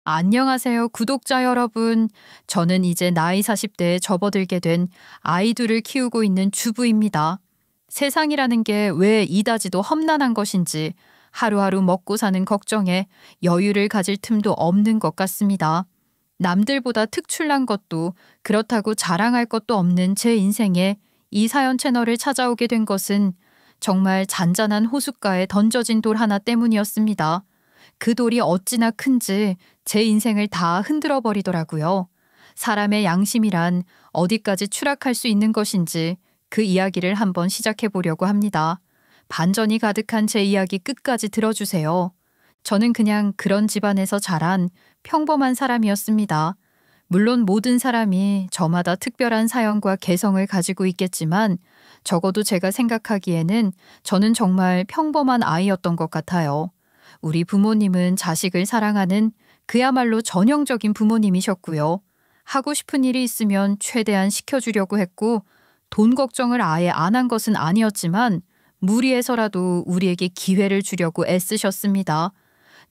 안녕하세요, 구독자 여러분. 저는 이제 나이 40대에 접어들게 된 아이 둘을 키우고 있는 주부입니다. 세상이라는 게 왜 이다지도 험난한 것인지 하루하루 먹고 사는 걱정에 여유를 가질 틈도 없는 것 같습니다. 남들보다 특출난 것도 그렇다고 자랑할 것도 없는 제 인생에 이 사연 채널을 찾아오게 된 것은 정말 잔잔한 호숫가에 던져진 돌 하나 때문이었습니다. 그 돌이 어찌나 큰지 제 인생을 다 흔들어 버리더라고요. 사람의 양심이란 어디까지 추락할 수 있는 것인지 그 이야기를 한번 시작해 보려고 합니다. 반전이 가득한 제 이야기 끝까지 들어주세요. 저는 그냥 그런 집안에서 자란 평범한 사람이었습니다. 물론 모든 사람이 저마다 특별한 사연과 개성을 가지고 있겠지만 적어도 제가 생각하기에는 저는 정말 평범한 아이였던 것 같아요. 우리 부모님은 자식을 사랑하는 그야말로 전형적인 부모님이셨고요. 하고 싶은 일이 있으면 최대한 시켜주려고 했고 돈 걱정을 아예 안 한 것은 아니었지만 무리해서라도 우리에게 기회를 주려고 애쓰셨습니다.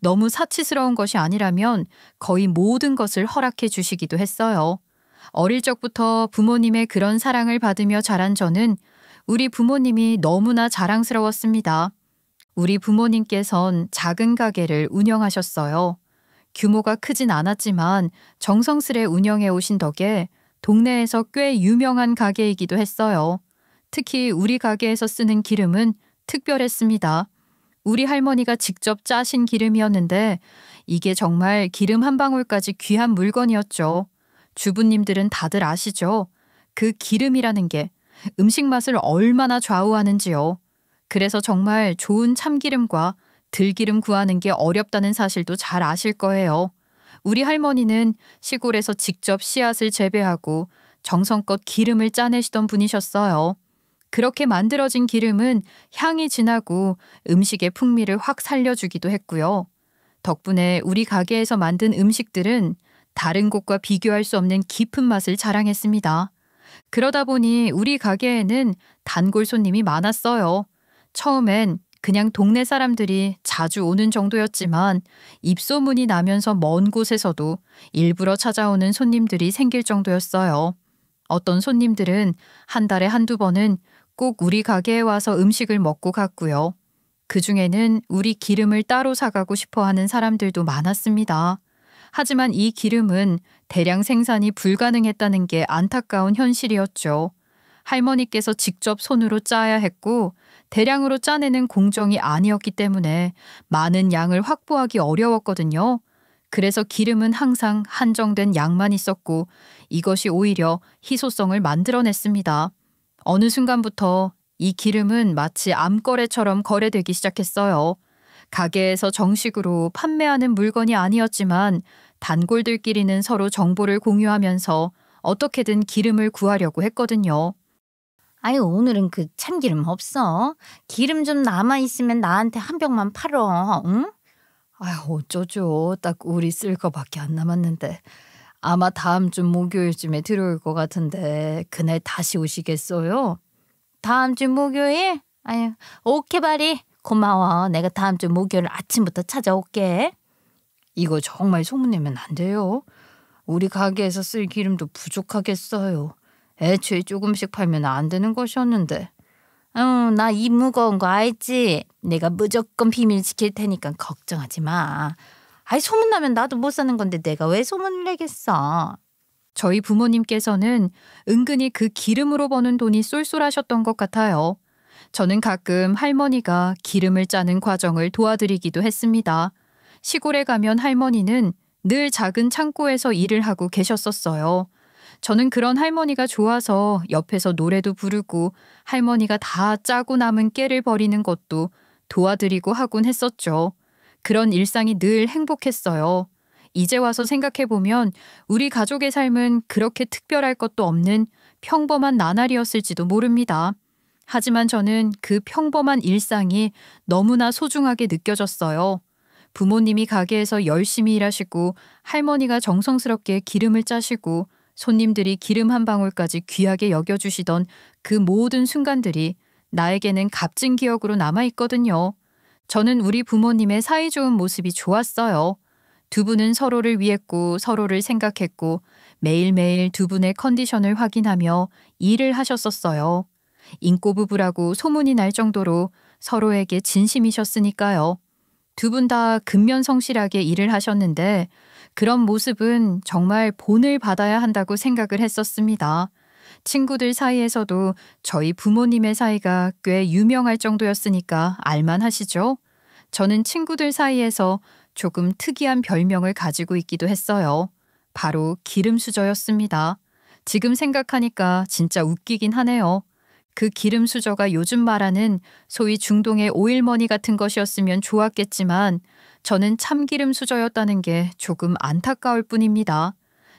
너무 사치스러운 것이 아니라면 거의 모든 것을 허락해 주시기도 했어요. 어릴 적부터 부모님의 그런 사랑을 받으며 자란 저는 우리 부모님이 너무나 자랑스러웠습니다. 우리 부모님께선 작은 가게를 운영하셨어요. 규모가 크진 않았지만 정성스레 운영해 오신 덕에 동네에서 꽤 유명한 가게이기도 했어요. 특히 우리 가게에서 쓰는 기름은 특별했습니다. 우리 할머니가 직접 짜신 기름이었는데 이게 정말 기름 한 방울까지 귀한 물건이었죠. 주부님들은 다들 아시죠? 그 기름이라는 게 음식 맛을 얼마나 좌우하는지요. 그래서 정말 좋은 참기름과 들기름 구하는 게 어렵다는 사실도 잘 아실 거예요. 우리 할머니는 시골에서 직접 씨앗을 재배하고 정성껏 기름을 짜내시던 분이셨어요. 그렇게 만들어진 기름은 향이 진하고 음식의 풍미를 확 살려주기도 했고요. 덕분에 우리 가게에서 만든 음식들은 다른 곳과 비교할 수 없는 깊은 맛을 자랑했습니다. 그러다 보니 우리 가게에는 단골 손님이 많았어요. 처음엔 그냥 동네 사람들이 자주 오는 정도였지만 입소문이 나면서 먼 곳에서도 일부러 찾아오는 손님들이 생길 정도였어요. 어떤 손님들은 한 달에 한두 번은 꼭 우리 가게에 와서 음식을 먹고 갔고요. 그중에는 우리 기름을 따로 사가고 싶어 하는 사람들도 많았습니다. 하지만 이 기름은 대량 생산이 불가능했다는 게 안타까운 현실이었죠. 할머니께서 직접 손으로 짜야 했고 대량으로 짜내는 공정이 아니었기 때문에 많은 양을 확보하기 어려웠거든요. 그래서 기름은 항상 한정된 양만 있었고 이것이 오히려 희소성을 만들어냈습니다. 어느 순간부터 이 기름은 마치 암거래처럼 거래되기 시작했어요. 가게에서 정식으로 판매하는 물건이 아니었지만 단골들끼리는 서로 정보를 공유하면서 어떻게든 기름을 구하려고 했거든요. 아유, 오늘은 그 참기름 없어. 기름 좀 남아있으면 나한테 한 병만 팔어, 응? 아휴, 어쩌죠. 딱 우리 쓸 거밖에 안 남았는데. 아마 다음 주 목요일쯤에 들어올 것 같은데 그날 다시 오시겠어요? 다음 주 목요일? 아유, 오케이, 바리. 고마워. 내가 다음 주 목요일 아침부터 찾아올게. 이거 정말 소문내면 안 돼요. 우리 가게에서 쓸 기름도 부족하겠어요. 애초에 조금씩 팔면 안 되는 것이었는데. 응, 나 입 무거운 거 알지? 내가 무조건 비밀 지킬 테니까 걱정하지 마. 아이, 소문나면 나도 못 사는 건데 내가 왜 소문을 내겠어? 저희 부모님께서는 은근히 그 기름으로 버는 돈이 쏠쏠하셨던 것 같아요. 저는 가끔 할머니가 기름을 짜는 과정을 도와드리기도 했습니다. 시골에 가면 할머니는 늘 작은 창고에서 일을 하고 계셨었어요. 저는 그런 할머니가 좋아서 옆에서 노래도 부르고 할머니가 다 짜고 남은 깨를 버리는 것도 도와드리고 하곤 했었죠. 그런 일상이 늘 행복했어요. 이제 와서 생각해보면 우리 가족의 삶은 그렇게 특별할 것도 없는 평범한 나날이었을지도 모릅니다. 하지만 저는 그 평범한 일상이 너무나 소중하게 느껴졌어요. 부모님이 가게에서 열심히 일하시고 할머니가 정성스럽게 기름을 짜시고 손님들이 기름 한 방울까지 귀하게 여겨주시던 그 모든 순간들이 나에게는 값진 기억으로 남아있거든요. 저는 우리 부모님의 사이좋은 모습이 좋았어요. 두 분은 서로를 위했고 서로를 생각했고 매일매일 두 분의 컨디션을 확인하며 일을 하셨었어요. 인꼬 부부라고 소문이 날 정도로 서로에게 진심이셨으니까요. 두 분 다 근면성실하게 일을 하셨는데 그런 모습은 정말 본을 받아야 한다고 생각을 했었습니다. 친구들 사이에서도 저희 부모님의 사이가 꽤 유명할 정도였으니까 알만하시죠? 저는 친구들 사이에서 조금 특이한 별명을 가지고 있기도 했어요. 바로 기름수저였습니다. 지금 생각하니까 진짜 웃기긴 하네요. 그 기름수저가 요즘 말하는 소위 중동의 오일머니 같은 것이었으면 좋았겠지만 저는 참기름수저였다는 게 조금 안타까울 뿐입니다.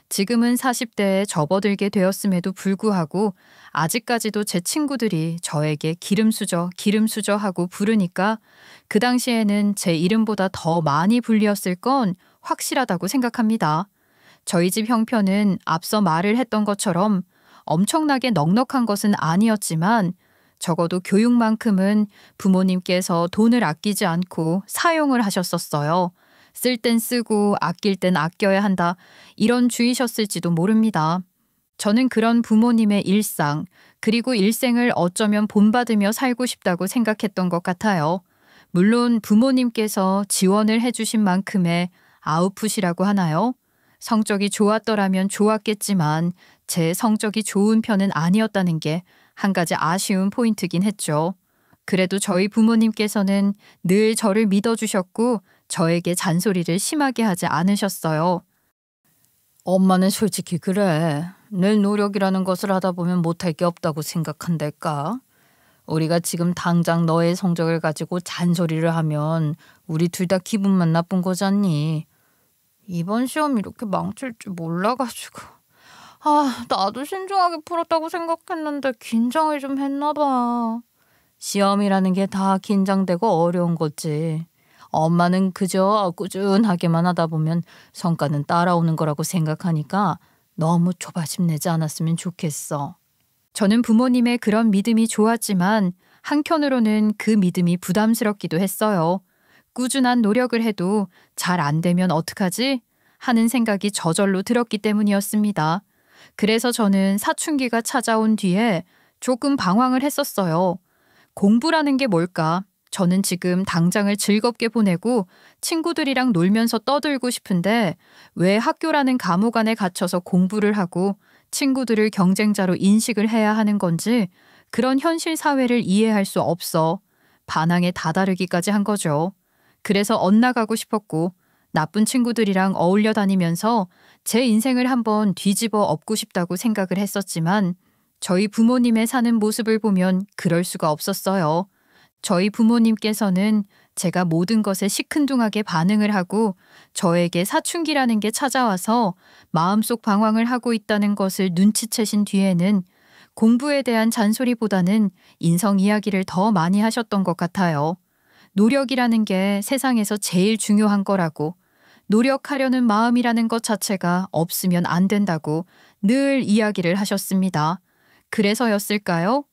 지금은 40대에 접어들게 되었음에도 불구하고 아직까지도 제 친구들이 저에게 기름수저, 기름수저 하고 부르니까 그 당시에는 제 이름보다 더 많이 불리었을 건 확실하다고 생각합니다. 저희 집 형편은 앞서 말을 했던 것처럼 엄청나게 넉넉한 것은 아니었지만 적어도 교육만큼은 부모님께서 돈을 아끼지 않고 사용을 하셨었어요. 쓸 땐 쓰고 아낄 땐 아껴야 한다. 이런 주의셨을지도 모릅니다. 저는 그런 부모님의 일상, 그리고 일생을 어쩌면 본받으며 살고 싶다고 생각했던 것 같아요. 물론 부모님께서 지원을 해주신 만큼의 아웃풋이라고 하나요? 성적이 좋았더라면 좋았겠지만 제 성적이 좋은 편은 아니었다는 게 한 가지 아쉬운 포인트긴 했죠. 그래도 저희 부모님께서는 늘 저를 믿어주셨고 저에게 잔소리를 심하게 하지 않으셨어요. 엄마는 솔직히 그래. 늘 노력이라는 것을 하다 보면 못할 게 없다고 생각한달까? 우리가 지금 당장 너의 성적을 가지고 잔소리를 하면 우리 둘 다 기분만 나쁜 거잖니. 이번 시험 이렇게 망칠 줄 몰라가지고. 나도 신중하게 풀었다고 생각했는데 긴장을 좀 했나 봐. 시험이라는 게 다 긴장되고 어려운 거지. 엄마는 그저 꾸준하게만 하다 보면 성과는 따라오는 거라고 생각하니까 너무 조바심 내지 않았으면 좋겠어. 저는 부모님의 그런 믿음이 좋았지만 한편으로는 그 믿음이 부담스럽기도 했어요. 꾸준한 노력을 해도 잘 안 되면 어떡하지? 하는 생각이 저절로 들었기 때문이었습니다. 그래서 저는 사춘기가 찾아온 뒤에 조금 방황을 했었어요. 공부라는 게 뭘까? 저는 지금 당장을 즐겁게 보내고 친구들이랑 놀면서 떠들고 싶은데 왜 학교라는 감옥 안에 갇혀서 공부를 하고 친구들을 경쟁자로 인식을 해야 하는 건지 그런 현실 사회를 이해할 수 없어 반항에 다다르기까지 한 거죠. 그래서 엇나가고 싶었고 나쁜 친구들이랑 어울려 다니면서 제 인생을 한번 뒤집어 엎고 싶다고 생각을 했었지만 저희 부모님의 사는 모습을 보면 그럴 수가 없었어요. 저희 부모님께서는 제가 모든 것에 시큰둥하게 반응을 하고 저에게 사춘기라는 게 찾아와서 마음속 방황을 하고 있다는 것을 눈치채신 뒤에는 공부에 대한 잔소리보다는 인성 이야기를 더 많이 하셨던 것 같아요. 노력이라는 게 세상에서 제일 중요한 거라고, 노력하려는 마음이라는 것 자체가 없으면 안 된다고 늘 이야기를 하셨습니다. 그래서였을까요?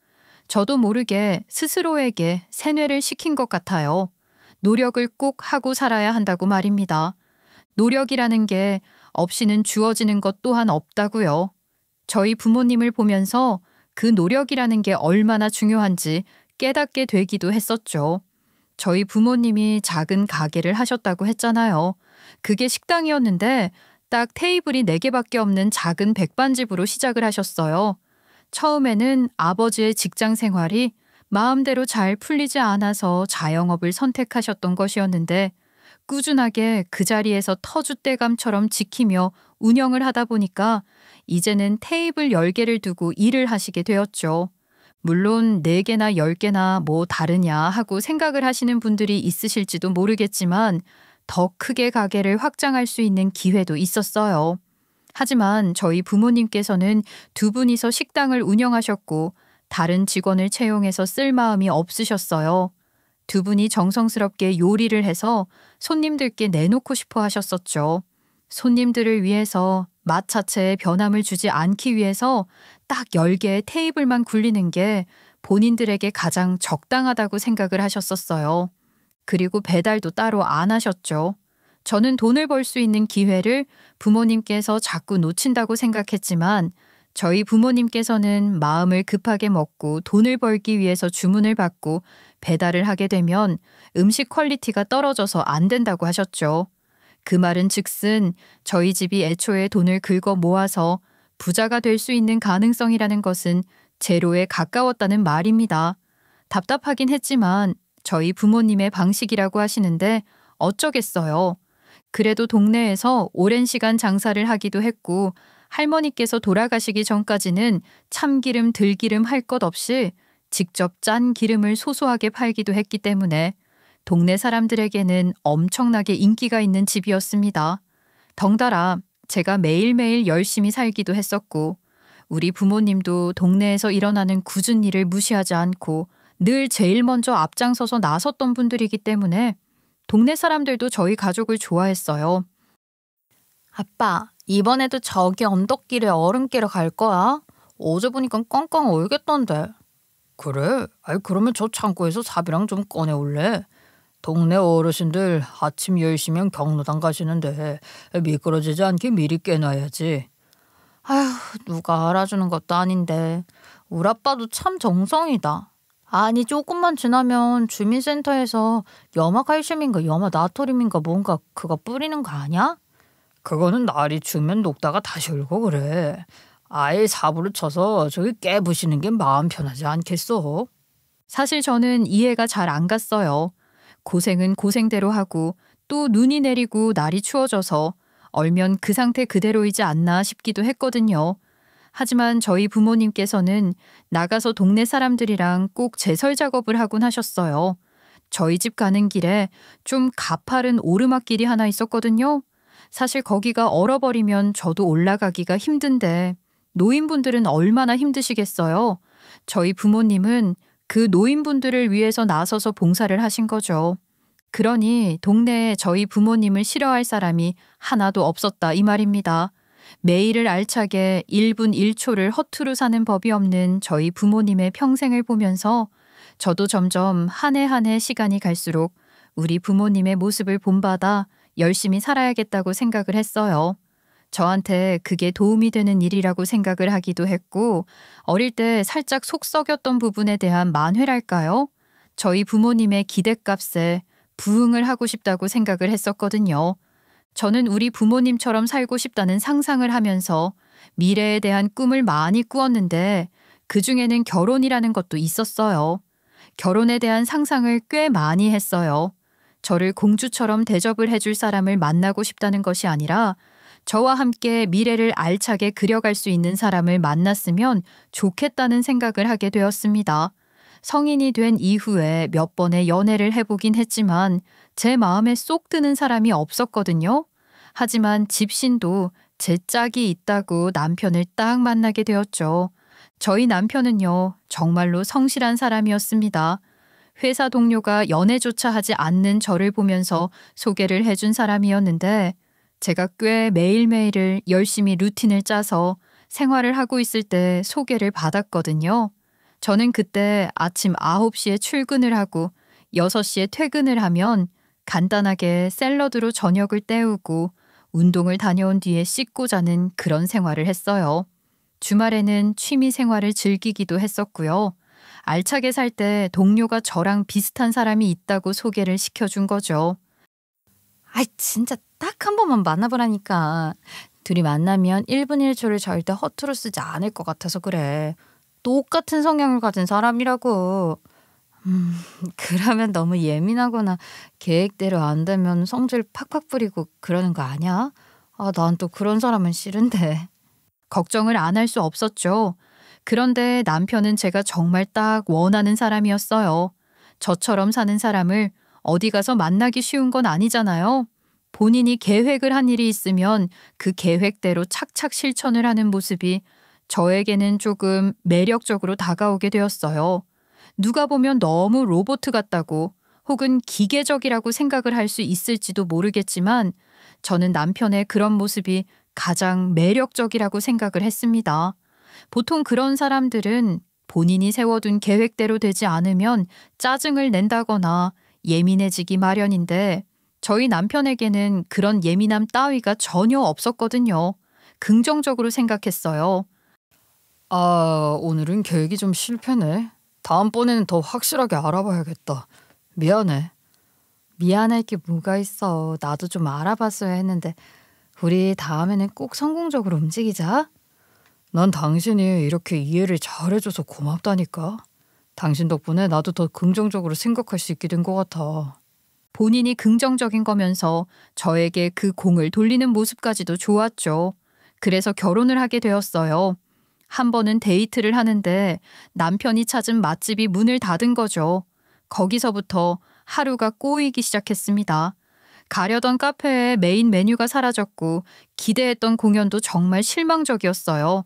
저도 모르게 스스로에게 세뇌를 시킨 것 같아요. 노력을 꼭 하고 살아야 한다고 말입니다. 노력이라는 게 없이는 주어지는 것 또한 없다고요. 저희 부모님을 보면서 그 노력이라는 게 얼마나 중요한지 깨닫게 되기도 했었죠. 저희 부모님이 작은 가게를 하셨다고 했잖아요. 그게 식당이었는데 딱 테이블이 4개밖에 없는 작은 백반집으로 시작을 하셨어요. 처음에는 아버지의 직장 생활이 마음대로 잘 풀리지 않아서 자영업을 선택하셨던 것이었는데 꾸준하게 그 자리에서 터줏대감처럼 지키며 운영을 하다 보니까 이제는 테이블 10개를 두고 일을 하시게 되었죠. 물론 4개나 10개나 뭐 다르냐 하고 생각을 하시는 분들이 있으실지도 모르겠지만 더 크게 가게를 확장할 수 있는 기회도 있었어요. 하지만 저희 부모님께서는 2분이서 식당을 운영하셨고 다른 직원을 채용해서 쓸 마음이 없으셨어요. 2분이 정성스럽게 요리를 해서 손님들께 내놓고 싶어 하셨었죠. 손님들을 위해서 맛 자체에 변함을 주지 않기 위해서 딱 10개의 테이블만 굴리는 게 본인들에게 가장 적당하다고 생각을 하셨었어요. 그리고 배달도 따로 안 하셨죠. 저는 돈을 벌 수 있는 기회를 부모님께서 자꾸 놓친다고 생각했지만 저희 부모님께서는 마음을 급하게 먹고 돈을 벌기 위해서 주문을 받고 배달을 하게 되면 음식 퀄리티가 떨어져서 안 된다고 하셨죠. 그 말은 즉슨 저희 집이 애초에 돈을 긁어 모아서 부자가 될 수 있는 가능성이라는 것은 제로에 가까웠다는 말입니다. 답답하긴 했지만 저희 부모님의 방식이라고 하시는데 어쩌겠어요. 그래도 동네에서 오랜 시간 장사를 하기도 했고 할머니께서 돌아가시기 전까지는 참기름, 들기름 할 것 없이 직접 짠 기름을 소소하게 팔기도 했기 때문에 동네 사람들에게는 엄청나게 인기가 있는 집이었습니다. 덩달아 제가 매일매일 열심히 살기도 했었고 우리 부모님도 동네에서 일어나는 굳은 일을 무시하지 않고 늘 제일 먼저 앞장서서 나섰던 분들이기 때문에 동네 사람들도 저희 가족을 좋아했어요. 아빠, 이번에도 저기 언덕길에 얼음 깨러 갈 거야? 어제 보니까 꽝꽝 얼겠던데. 그래? 아이 그러면 저 창고에서 삽이랑 좀 꺼내올래? 동네 어르신들 아침 10시면 경로당 가시는데 미끄러지지 않게 미리 깨놔야지. 아휴, 누가 알아주는 것도 아닌데. 우리 아빠도 참 정성이다. 아니 조금만 지나면 주민센터에서 염화칼슘인가 염화나트륨인가 뭔가 그거 뿌리는 거 아니야? 그거는 날이 추우면 녹다가 다시 얼고 그래. 아예 삽으로 쳐서 저기 깨부시는 게 마음 편하지 않겠어? 사실 저는 이해가 잘 안 갔어요. 고생은 고생대로 하고 또 눈이 내리고 날이 추워져서 얼면 그 상태 그대로이지 않나 싶기도 했거든요. 하지만 저희 부모님께서는 나가서 동네 사람들이랑 꼭 제설 작업을 하곤 하셨어요. 저희 집 가는 길에 좀 가파른 오르막길이 하나 있었거든요. 사실 거기가 얼어버리면 저도 올라가기가 힘든데 노인분들은 얼마나 힘드시겠어요. 저희 부모님은 그 노인분들을 위해서 나서서 봉사를 하신 거죠. 그러니 동네에 저희 부모님을 싫어할 사람이 하나도 없었다 이 말입니다. 매일을 알차게 1분 1초를 허투루 사는 법이 없는 저희 부모님의 평생을 보면서 저도 점점 한 해 한 해 시간이 갈수록 우리 부모님의 모습을 본받아 열심히 살아야겠다고 생각을 했어요. 저한테 그게 도움이 되는 일이라고 생각을 하기도 했고 어릴 때 살짝 속 썩였던 부분에 대한 만회랄까요? 저희 부모님의 기대값에 부응을 하고 싶다고 생각을 했었거든요. 저는 우리 부모님처럼 살고 싶다는 상상을 하면서 미래에 대한 꿈을 많이 꾸었는데 그중에는 결혼이라는 것도 있었어요. 결혼에 대한 상상을 꽤 많이 했어요. 저를 공주처럼 대접을 해줄 사람을 만나고 싶다는 것이 아니라 저와 함께 미래를 알차게 그려갈 수 있는 사람을 만났으면 좋겠다는 생각을 하게 되었습니다. 성인이 된 이후에 몇 번의 연애를 해보긴 했지만 제 마음에 쏙 드는 사람이 없었거든요. 하지만 집신도 제 짝이 있다고 남편을 딱 만나게 되었죠. 저희 남편은요, 정말로 성실한 사람이었습니다. 회사 동료가 연애조차 하지 않는 저를 보면서 소개를 해준 사람이었는데 제가 꽤 매일매일을 열심히 루틴을 짜서 생활을 하고 있을 때 소개를 받았거든요. 저는 그때 아침 9시에 출근을 하고 6시에 퇴근을 하면 간단하게 샐러드로 저녁을 때우고 운동을 다녀온 뒤에 씻고 자는 그런 생활을 했어요. 주말에는 취미 생활을 즐기기도 했었고요. 알차게 살 때 동료가 저랑 비슷한 사람이 있다고 소개를 시켜준 거죠. 아이 진짜 딱 한 번만 만나보라니까. 둘이 만나면 1분 1초를 절대 허투루 쓰지 않을 것 같아서 그래. 똑같은 성향을 가진 사람이라고. 그러면 너무 예민하거나 계획대로 안 되면 성질 팍팍 부리고 그러는 거 아니야? 아, 난 또 그런 사람은 싫은데. 걱정을 안 할 수 없었죠. 그런데 남편은 제가 정말 딱 원하는 사람이었어요. 저처럼 사는 사람을 어디 가서 만나기 쉬운 건 아니잖아요. 본인이 계획을 한 일이 있으면 그 계획대로 착착 실천을 하는 모습이 저에게는 조금 매력적으로 다가오게 되었어요. 누가 보면 너무 로봇 같다고 혹은 기계적이라고 생각을 할 수 있을지도 모르겠지만 저는 남편의 그런 모습이 가장 매력적이라고 생각을 했습니다. 보통 그런 사람들은 본인이 세워둔 계획대로 되지 않으면 짜증을 낸다거나 예민해지기 마련인데 저희 남편에게는 그런 예민함 따위가 전혀 없었거든요. 긍정적으로 생각했어요. 아, 오늘은 계획이 좀 실패네. 다음번에는 더 확실하게 알아봐야겠다. 미안해. 미안할 게 뭐가 있어. 나도 좀 알아봤어야 했는데 우리 다음에는 꼭 성공적으로 움직이자. 난 당신이 이렇게 이해를 잘해줘서 고맙다니까. 당신 덕분에 나도 더 긍정적으로 생각할 수 있게 된 것 같아. 본인이 긍정적인 거면서 저에게 그 공을 돌리는 모습까지도 좋았죠. 그래서 결혼을 하게 되었어요. 한 번은 데이트를 하는데 남편이 찾은 맛집이 문을 닫은 거죠. 거기서부터 하루가 꼬이기 시작했습니다. 가려던 카페의 메인 메뉴가 사라졌고 기대했던 공연도 정말 실망적이었어요.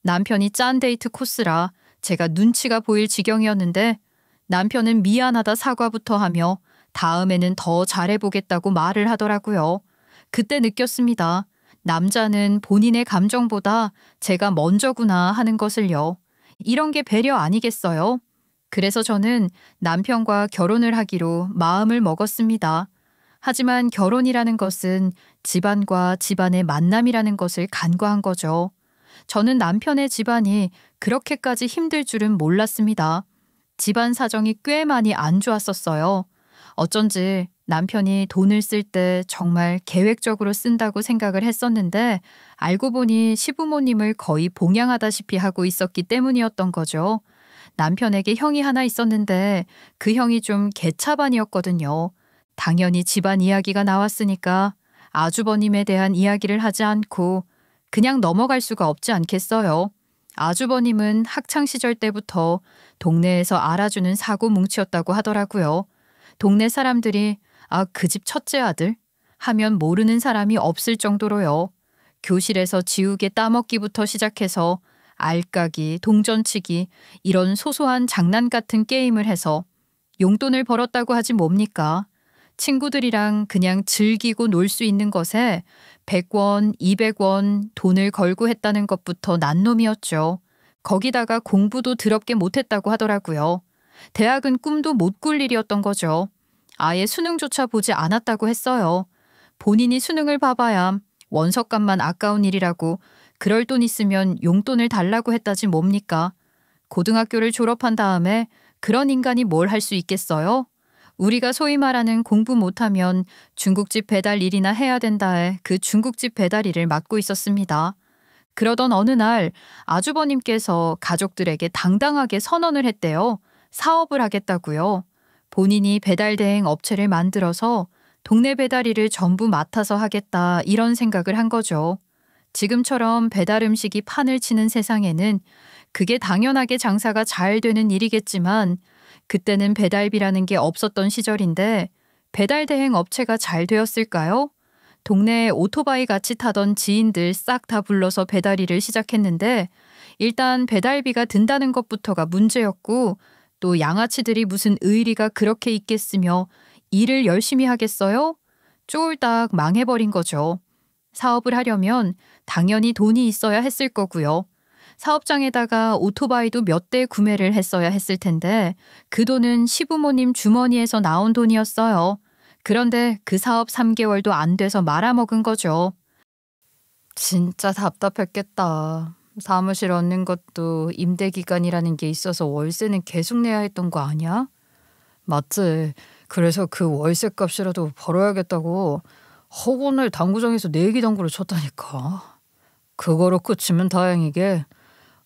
남편이 짠 데이트 코스라 제가 눈치가 보일 지경이었는데 남편은 미안하다 사과부터 하며 다음에는 더 잘해보겠다고 말을 하더라고요. 그때 느꼈습니다. 남자는 본인의 감정보다 제가 먼저구나 하는 것을요. 이런 게 배려 아니겠어요? 그래서 저는 남편과 결혼을 하기로 마음을 먹었습니다. 하지만 결혼이라는 것은 집안과 집안의 만남이라는 것을 간과한 거죠. 저는 남편의 집안이 그렇게까지 힘들 줄은 몰랐습니다. 집안 사정이 꽤 많이 안 좋았었어요. 어쩐지 남편이 돈을 쓸 때 정말 계획적으로 쓴다고 생각을 했었는데 알고 보니 시부모님을 거의 봉양하다시피 하고 있었기 때문이었던 거죠. 남편에게 형이 하나 있었는데 그 형이 좀 개차반이었거든요. 당연히 집안 이야기가 나왔으니까 아주버님에 대한 이야기를 하지 않고 그냥 넘어갈 수가 없지 않겠어요. 아주버님은 학창시절 때부터 동네에서 알아주는 사고뭉치였다고 하더라고요. 동네 사람들이 그 집 첫째 아들? 하면 모르는 사람이 없을 정도로요. 교실에서 지우개 따먹기부터 시작해서 알까기, 동전치기 이런 소소한 장난 같은 게임을 해서 용돈을 벌었다고 하지 뭡니까? 친구들이랑 그냥 즐기고 놀 수 있는 것에 100원, 200원 돈을 걸고 했다는 것부터 난 놈이었죠. 거기다가 공부도 더럽게 못했다고 하더라고요. 대학은 꿈도 못 꿀 일이었던 거죠. 아예 수능조차 보지 않았다고 했어요. 본인이 수능을 봐봐야 원서값만 아까운 일이라고 그럴 돈 있으면 용돈을 달라고 했다지 뭡니까? 고등학교를 졸업한 다음에 그런 인간이 뭘 할 수 있겠어요? 우리가 소위 말하는 공부 못하면 중국집 배달 일이나 해야 된다에 그 중국집 배달 일을 맡고 있었습니다. 그러던 어느 날 아주버님께서 가족들에게 당당하게 선언을 했대요. 사업을 하겠다고요. 본인이 배달 대행 업체를 만들어서 동네 배달일을 전부 맡아서 하겠다 이런 생각을 한 거죠. 지금처럼 배달 음식이 판을 치는 세상에는 그게 당연하게 장사가 잘 되는 일이겠지만 그때는 배달비라는 게 없었던 시절인데 배달 대행 업체가 잘 되었을까요? 동네에 오토바이 같이 타던 지인들 싹 다 불러서 배달 일을 시작했는데 일단 배달비가 든다는 것부터가 문제였고 또 양아치들이 무슨 의리가 그렇게 있겠으며 일을 열심히 하겠어요? 쫄딱 망해버린 거죠. 사업을 하려면 당연히 돈이 있어야 했을 거고요. 사업장에다가 오토바이도 몇 대 구매를 했어야 했을 텐데 그 돈은 시부모님 주머니에서 나온 돈이었어요. 그런데 그 사업 3개월도 안 돼서 말아먹은 거죠. 진짜 답답했겠다. 사무실 얻는 것도 임대기간이라는 게 있어서 월세는 계속 내야 했던 거 아니야? 맞지. 그래서 그 월세 값이라도 벌어야겠다고 학원을 당구장에서 내기 당구를 쳤다니까. 그거로 끝이면 다행이게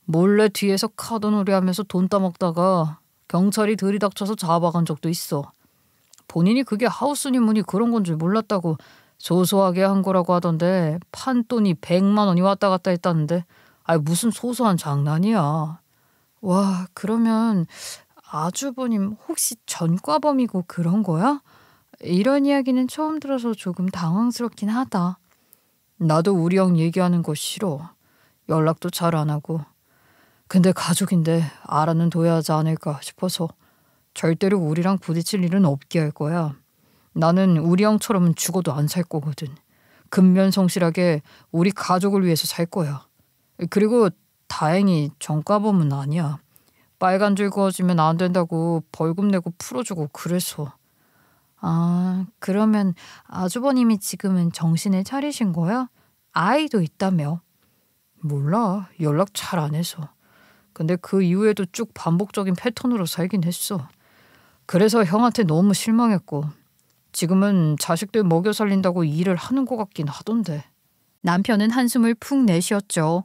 몰래 뒤에서 카드놀이 하면서 돈 따먹다가 경찰이 들이닥쳐서 잡아간 적도 있어. 본인이 그게 하우스니문이 그런 건 줄 몰랐다고 소소하게 한 거라고 하던데 판돈이 100만 원이 왔다 갔다 했다는데 무슨 소소한 장난이야. 와, 그러면 아주버님 혹시 전과범이고 그런 거야? 이런 이야기는 처음 들어서 조금 당황스럽긴 하다. 나도 우리 형 얘기하는 거 싫어. 연락도 잘 안 하고. 근데 가족인데 알아는 둬야 하지 않을까 싶어서 절대로 우리랑 부딪힐 일은 없게 할 거야. 나는 우리 형처럼은 죽어도 안 살 거거든. 근면성실하게 우리 가족을 위해서 살 거야. 그리고 다행히 전과범은 아니야. 빨간 줄 그어지면 안 된다고 벌금 내고 풀어주고 그래서. 아, 그러면 아주버님이 지금은 정신을 차리신 거야? 아이도 있다며? 몰라. 연락 잘 안 해서. 근데 그 이후에도 쭉 반복적인 패턴으로 살긴 했어. 그래서 형한테 너무 실망했고 지금은 자식들 먹여 살린다고 일을 하는 것 같긴 하던데. 남편은 한숨을 푹 내쉬었죠.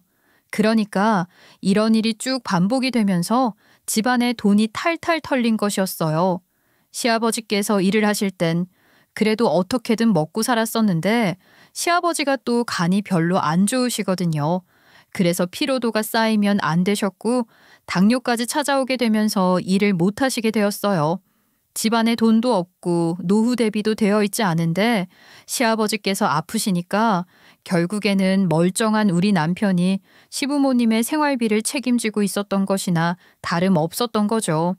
그러니까 이런 일이 쭉 반복이 되면서 집안에 돈이 탈탈 털린 것이었어요. 시아버지께서 일을 하실 땐 그래도 어떻게든 먹고 살았었는데 시아버지가 또 간이 별로 안 좋으시거든요. 그래서 피로도가 쌓이면 안 되셨고 당뇨까지 찾아오게 되면서 일을 못 하시게 되었어요. 집안에 돈도 없고 노후 대비도 되어 있지 않은데 시아버지께서 아프시니까 결국에는 멀쩡한 우리 남편이 시부모님의 생활비를 책임지고 있었던 것이나 다름없었던 거죠.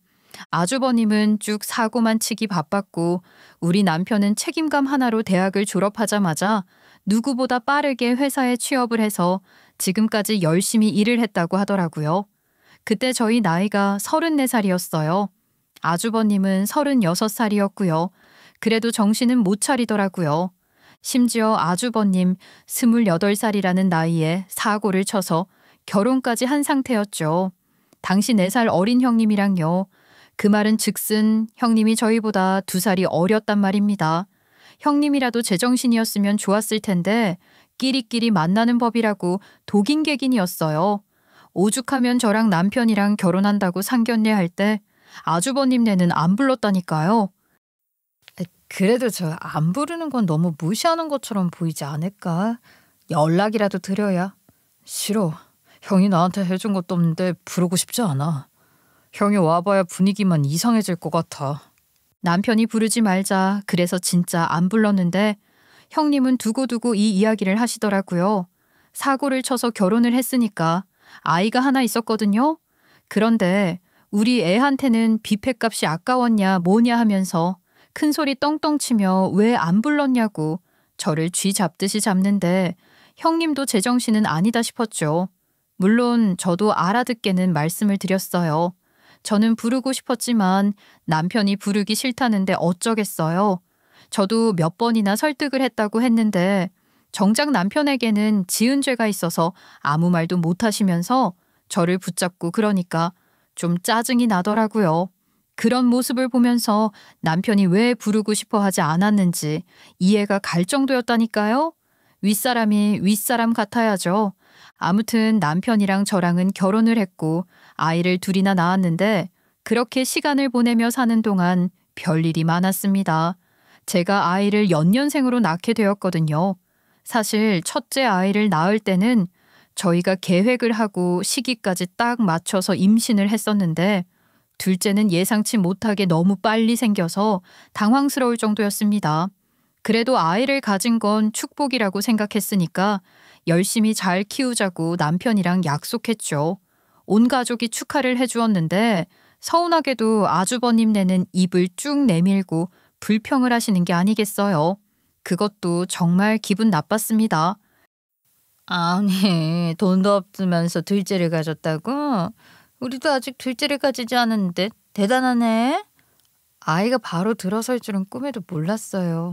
아주버님은 쭉 사고만 치기 바빴고 우리 남편은 책임감 하나로 대학을 졸업하자마자 누구보다 빠르게 회사에 취업을 해서 지금까지 열심히 일을 했다고 하더라고요. 그때 저희 나이가 34살이었어요. 아주버님은 36살이었고요. 그래도 정신은 못 차리더라고요. 심지어 아주버님 28살이라는 나이에 사고를 쳐서 결혼까지 한 상태였죠. 당시 4살 어린 형님이랑요. 그 말은 즉슨 형님이 저희보다 2살이 어렸단 말입니다. 형님이라도 제정신이었으면 좋았을 텐데 끼리끼리 만나는 법이라고 독인객인이었어요. 오죽하면 저랑 남편이랑 결혼한다고 상견례 할 때 아주버님네는 안 불렀다니까요. 그래도 저 안 부르는 건 너무 무시하는 것처럼 보이지 않을까? 연락이라도 드려야. 싫어. 형이 나한테 해준 것도 없는데 부르고 싶지 않아. 형이 와봐야 분위기만 이상해질 것 같아. 남편이 부르지 말자 그래서 진짜 안 불렀는데 형님은 두고두고 이 이야기를 하시더라고요. 사고를 쳐서 결혼을 했으니까 아이가 하나 있었거든요. 그런데 우리 애한테는 뷔페값이 아까웠냐 뭐냐 하면서 큰 소리 떵떵 치며 왜 안 불렀냐고 저를 쥐 잡듯이 잡는데 형님도 제정신은 아니다 싶었죠. 물론 저도 알아듣게는 말씀을 드렸어요. 저는 부르고 싶었지만 남편이 부르기 싫다는데 어쩌겠어요. 저도 몇 번이나 설득을 했다고 했는데 정작 남편에게는 지은 죄가 있어서 아무 말도 못 하시면서 저를 붙잡고 그러니까 좀 짜증이 나더라고요. 그런 모습을 보면서 남편이 왜 부르고 싶어 하지 않았는지 이해가 갈 정도였다니까요. 윗사람이 윗사람 같아야죠. 아무튼 남편이랑 저랑은 결혼을 했고 아이를 둘이나 낳았는데 그렇게 시간을 보내며 사는 동안 별일이 많았습니다. 제가 아이를 연년생으로 낳게 되었거든요. 사실 첫째 아이를 낳을 때는 저희가 계획을 하고 시기까지 딱 맞춰서 임신을 했었는데 둘째는 예상치 못하게 너무 빨리 생겨서 당황스러울 정도였습니다. 그래도 아이를 가진 건 축복이라고 생각했으니까 열심히 잘 키우자고 남편이랑 약속했죠. 온 가족이 축하를 해주었는데 서운하게도 아주버님네는 입을 쭉 내밀고 불평을 하시는 게 아니겠어요. 그것도 정말 기분 나빴습니다. 아니, 돈도 없으면서 둘째를 가졌다고? 우리도 아직 둘째를 가지지 않았는데 대단하네. 아이가 바로 들어설 줄은 꿈에도 몰랐어요.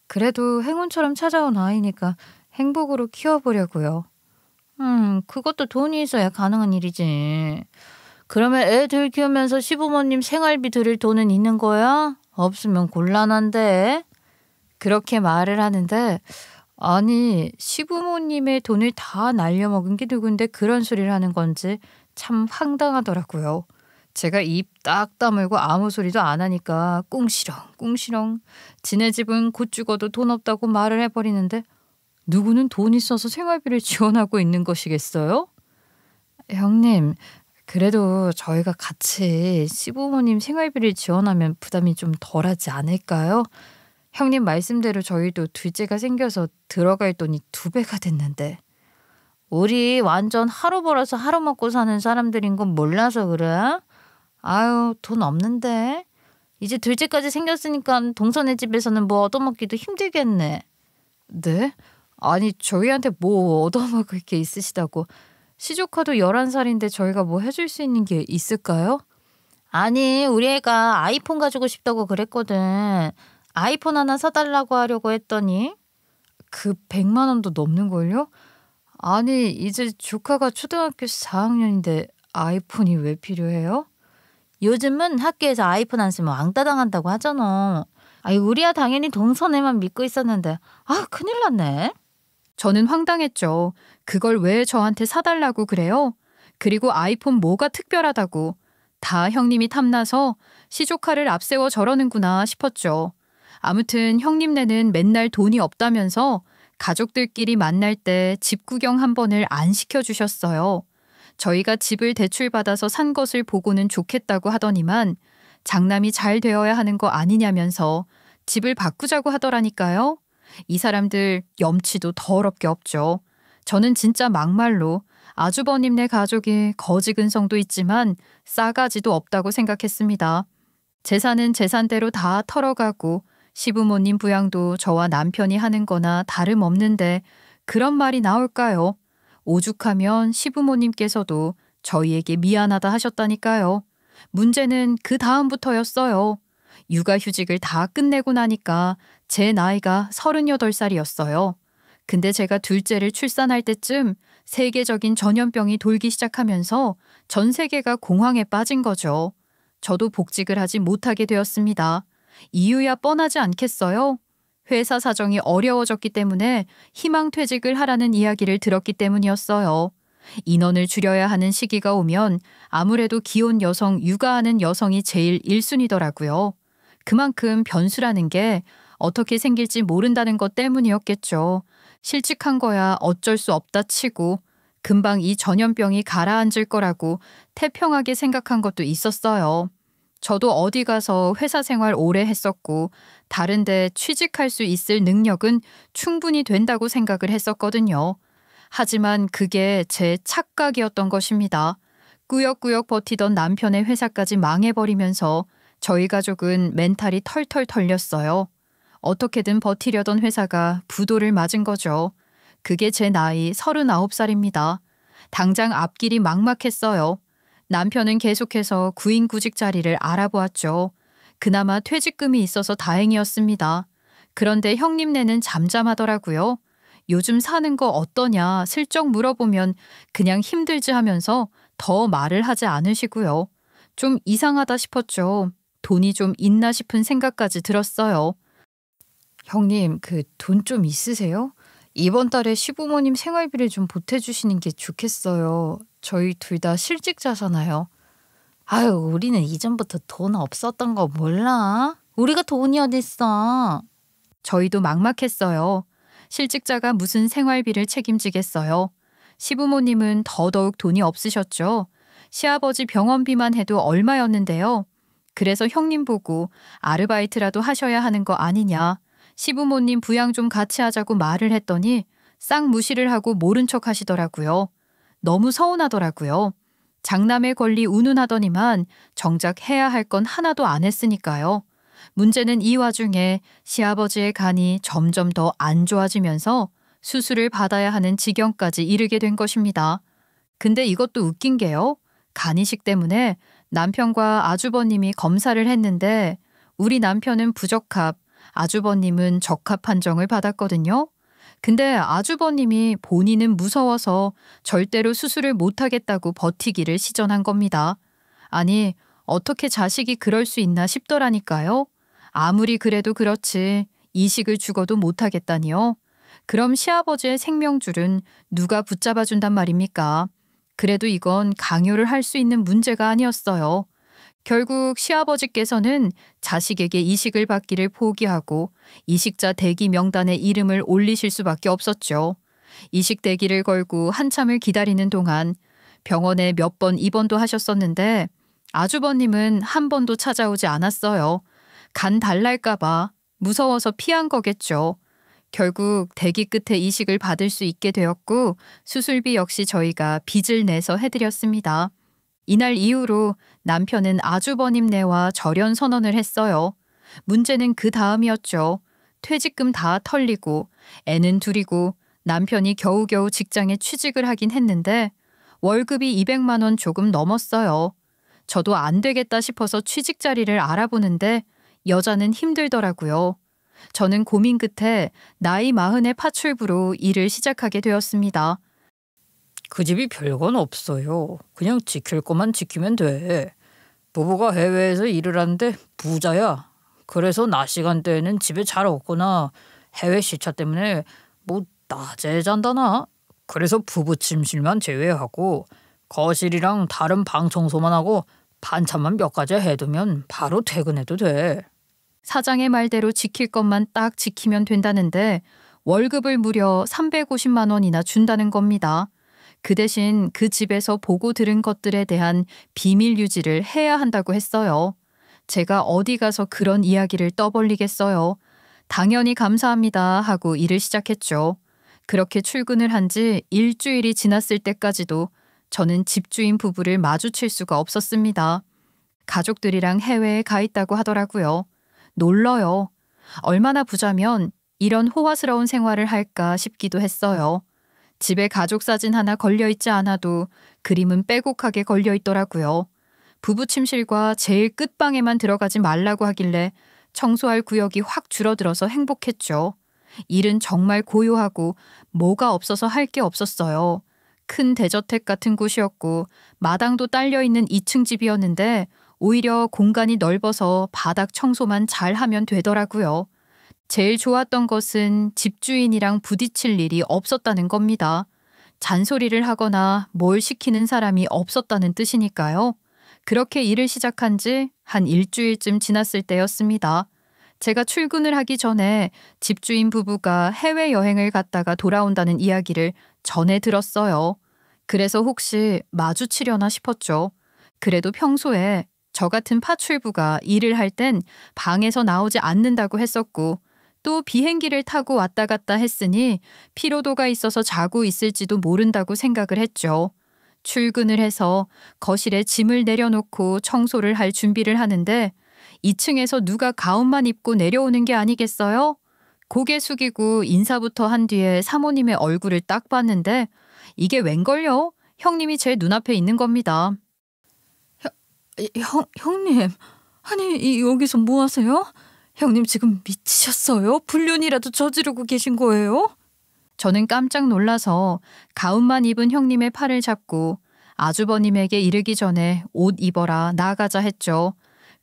그래도 행운처럼 찾아온 아이니까 행복으로 키워보려고요. 그것도 돈이 있어야 가능한 일이지. 그러면 애들 키우면서 시부모님 생활비 드릴 돈은 있는 거야? 없으면 곤란한데. 그렇게 말을 하는데 아니 시부모님의 돈을 다 날려먹은 게 누군데 그런 소리를 하는 건지 참 황당하더라고요. 제가 입 딱 다물고 아무 소리도 안 하니까 꿍시렁 꿍시렁 지네 집은 곧 죽어도 돈 없다고 말을 해버리는데 누구는 돈 있어서 생활비를 지원하고 있는 것이겠어요? 형님, 그래도 저희가 같이 시부모님 생활비를 지원하면 부담이 좀 덜하지 않을까요? 형님 말씀대로 저희도 둘째가 생겨서 들어갈 돈이 2배가 됐는데. 우리 완전 하루 벌어서 하루 먹고 사는 사람들인 건 몰라서 그래? 아유, 돈 없는데. 이제 둘째까지 생겼으니까 동서네 집에서는 뭐 얻어먹기도 힘들겠네. 네? 아니 저희한테 뭐 얻어먹을 게 있으시다고. 시조카도 11살인데 저희가 뭐 해줄 수 있는 게 있을까요? 아니 우리 애가 아이폰 가지고 싶다고 그랬거든. 아이폰 하나 사달라고 하려고 했더니 그 100만 원도 넘는걸요? 아니 이제 조카가 초등학교 4학년인데 아이폰이 왜 필요해요? 요즘은 학교에서 아이폰 안 쓰면 왕따 당한다고 하잖아. 아이 우리야 당연히 동선에만 믿고 있었는데 큰일 났네. 저는 황당했죠. 그걸 왜 저한테 사달라고 그래요? 그리고 아이폰 뭐가 특별하다고. 다 형님이 탐나서 시조카를 앞세워 저러는구나 싶었죠. 아무튼 형님네는 맨날 돈이 없다면서 가족들끼리 만날 때 집 구경 한 번을 안 시켜주셨어요. 저희가 집을 대출받아서 산 것을 보고는 좋겠다고 하더니만 장남이 잘 되어야 하는 거 아니냐면서 집을 바꾸자고 하더라니까요. 이 사람들 염치도 더럽게 없죠. 저는 진짜 막말로 아주버님네 가족이 거지근성도 있지만 싸가지도 없다고 생각했습니다. 재산은 재산대로 다 털어가고 시부모님 부양도 저와 남편이 하는 거나 다름없는데 그런 말이 나올까요? 오죽하면 시부모님께서도 저희에게 미안하다 하셨다니까요. 문제는 그 다음부터였어요. 육아휴직을 다 끝내고 나니까 제 나이가 38살이었어요. 근데 제가 둘째를 출산할 때쯤 세계적인 전염병이 돌기 시작하면서 전 세계가 공황에 빠진 거죠. 저도 복직을 하지 못하게 되었습니다. 이유야 뻔하지 않겠어요? 회사 사정이 어려워졌기 때문에 희망퇴직을 하라는 이야기를 들었기 때문이었어요. 인원을 줄여야 하는 시기가 오면 아무래도 기혼 여성, 육아하는 여성이 제일 1순위더라고요. 그만큼 변수라는 게 어떻게 생길지 모른다는 것 때문이었겠죠. 실직한 거야 어쩔 수 없다 치고 금방 이 전염병이 가라앉을 거라고 태평하게 생각한 것도 있었어요. 저도 어디 가서 회사 생활 오래 했었고 다른 데 취직할 수 있을 능력은 충분히 된다고 생각을 했었거든요. 하지만 그게 제 착각이었던 것입니다. 꾸역꾸역 버티던 남편의 회사까지 망해버리면서 저희 가족은 멘탈이 털털 털렸어요. 어떻게든 버티려던 회사가 부도를 맞은 거죠. 그게 제 나이 39살입니다. 당장 앞길이 막막했어요. 남편은 계속해서 구인구직 자리를 알아보았죠. 그나마 퇴직금이 있어서 다행이었습니다. 그런데 형님네는 잠잠하더라고요. 요즘 사는 거 어떠냐 슬쩍 물어보면 그냥 힘들지 하면서 더 말을 하지 않으시고요. 좀 이상하다 싶었죠. 돈이 좀 있나 싶은 생각까지 들었어요. 형님, 그 돈 좀 있으세요? 이번 달에 시부모님 생활비를 좀 보태주시는 게 좋겠어요. 저희 둘 다 실직자잖아요. 아유, 우리는 이전부터 돈 없었던 거 몰라? 우리가 돈이 어딨어? 저희도 막막했어요. 실직자가 무슨 생활비를 책임지겠어요. 시부모님은 더더욱 돈이 없으셨죠. 시아버지 병원비만 해도 얼마였는데요. 그래서 형님 보고 아르바이트라도 하셔야 하는 거 아니냐. 시부모님 부양 좀 같이 하자고 말을 했더니 싹 무시를 하고 모른 척 하시더라고요. 너무 서운하더라고요. 장남의 권리 운운하더니만 정작 해야 할 건 하나도 안 했으니까요. 문제는 이 와중에 시아버지의 간이 점점 더 안 좋아지면서 수술을 받아야 하는 지경까지 이르게 된 것입니다. 근데 이것도 웃긴 게요. 간이식 때문에 남편과 아주버님이 검사를 했는데 우리 남편은 부적합, 아주버님은 적합 판정을 받았거든요. 근데 아주버님이 본인은 무서워서 절대로 수술을 못하겠다고 버티기를 시전한 겁니다. 아니, 어떻게 자식이 그럴 수 있나 싶더라니까요. 아무리 그래도 그렇지 이식을 죽어도 못하겠다니요. 그럼 시아버지의 생명줄은 누가 붙잡아준단 말입니까? 그래도 이건 강요를 할 수 있는 문제가 아니었어요. 결국 시아버지께서는 자식에게 이식을 받기를 포기하고 이식자 대기 명단에 이름을 올리실 수밖에 없었죠. 이식 대기를 걸고 한참을 기다리는 동안 병원에 몇 번 입원도 하셨었는데 아주버님은 한 번도 찾아오지 않았어요. 간 달랄까 봐 무서워서 피한 거겠죠. 결국 대기 끝에 이식을 받을 수 있게 되었고 수술비 역시 저희가 빚을 내서 해드렸습니다. 이날 이후로 남편은 아주버님네와 절연 선언을 했어요. 문제는 그 다음이었죠. 퇴직금 다 털리고 애는 둘이고 남편이 겨우겨우 직장에 취직을 하긴 했는데 월급이 200만 원 조금 넘었어요. 저도 안 되겠다 싶어서 취직 자리를 알아보는데 여자는 힘들더라고요. 저는 고민 끝에 나이 40의 파출부로 일을 시작하게 되었습니다. 그 집이 별건 없어요. 그냥 지킬 것만 지키면 돼. 부부가 해외에서 일을 하는데 부자야. 그래서 낮 시간대에는 집에 잘 없거나 해외 시차 때문에 뭐 낮에 잔다나. 그래서 부부 침실만 제외하고 거실이랑 다른 방 청소만 하고 반찬만 몇 가지 해두면 바로 퇴근해도 돼. 사장의 말대로 지킬 것만 딱 지키면 된다는데 월급을 무려 350만 원이나 준다는 겁니다. 그 대신 그 집에서 보고 들은 것들에 대한 비밀 유지를 해야 한다고 했어요. 제가 어디 가서 그런 이야기를 떠벌리겠어요. 당연히 감사합니다 하고 일을 시작했죠. 그렇게 출근을 한 지 일주일이 지났을 때까지도 저는 집주인 부부를 마주칠 수가 없었습니다. 가족들이랑 해외에 가 있다고 하더라고요. 놀러요. 얼마나 부자면 이런 호화스러운 생활을 할까 싶기도 했어요. 집에 가족 사진 하나 걸려있지 않아도 그림은 빼곡하게 걸려있더라고요. 부부 침실과 제일 끝방에만 들어가지 말라고 하길래 청소할 구역이 확 줄어들어서 행복했죠. 일은 정말 고요하고 뭐가 없어서 할 게 없었어요. 큰 대저택 같은 곳이었고 마당도 딸려있는 2층 집이었는데 오히려 공간이 넓어서 바닥 청소만 잘 하면 되더라고요. 제일 좋았던 것은 집주인이랑 부딪힐 일이 없었다는 겁니다. 잔소리를 하거나 뭘 시키는 사람이 없었다는 뜻이니까요. 그렇게 일을 시작한 지 한 일주일쯤 지났을 때였습니다. 제가 출근을 하기 전에 집주인 부부가 해외여행을 갔다가 돌아온다는 이야기를 전해 들었어요. 그래서 혹시 마주치려나 싶었죠. 그래도 평소에 저 같은 파출부가 일을 할 땐 방에서 나오지 않는다고 했었고 또 비행기를 타고 왔다 갔다 했으니 피로도가 있어서 자고 있을지도 모른다고 생각을 했죠. 출근을 해서 거실에 짐을 내려놓고 청소를 할 준비를 하는데 2층에서 누가 가운만 입고 내려오는 게 아니겠어요? 고개 숙이고 인사부터 한 뒤에 사모님의 얼굴을 딱 봤는데 이게 웬걸요? 형님이 제 눈앞에 있는 겁니다. 형님, 아니 여기서 뭐 하세요? 형님 지금 미치셨어요? 불륜이라도 저지르고 계신 거예요? 저는 깜짝 놀라서 가운만 입은 형님의 팔을 잡고 아주버님에게 이르기 전에 옷 입어라 나가자 했죠.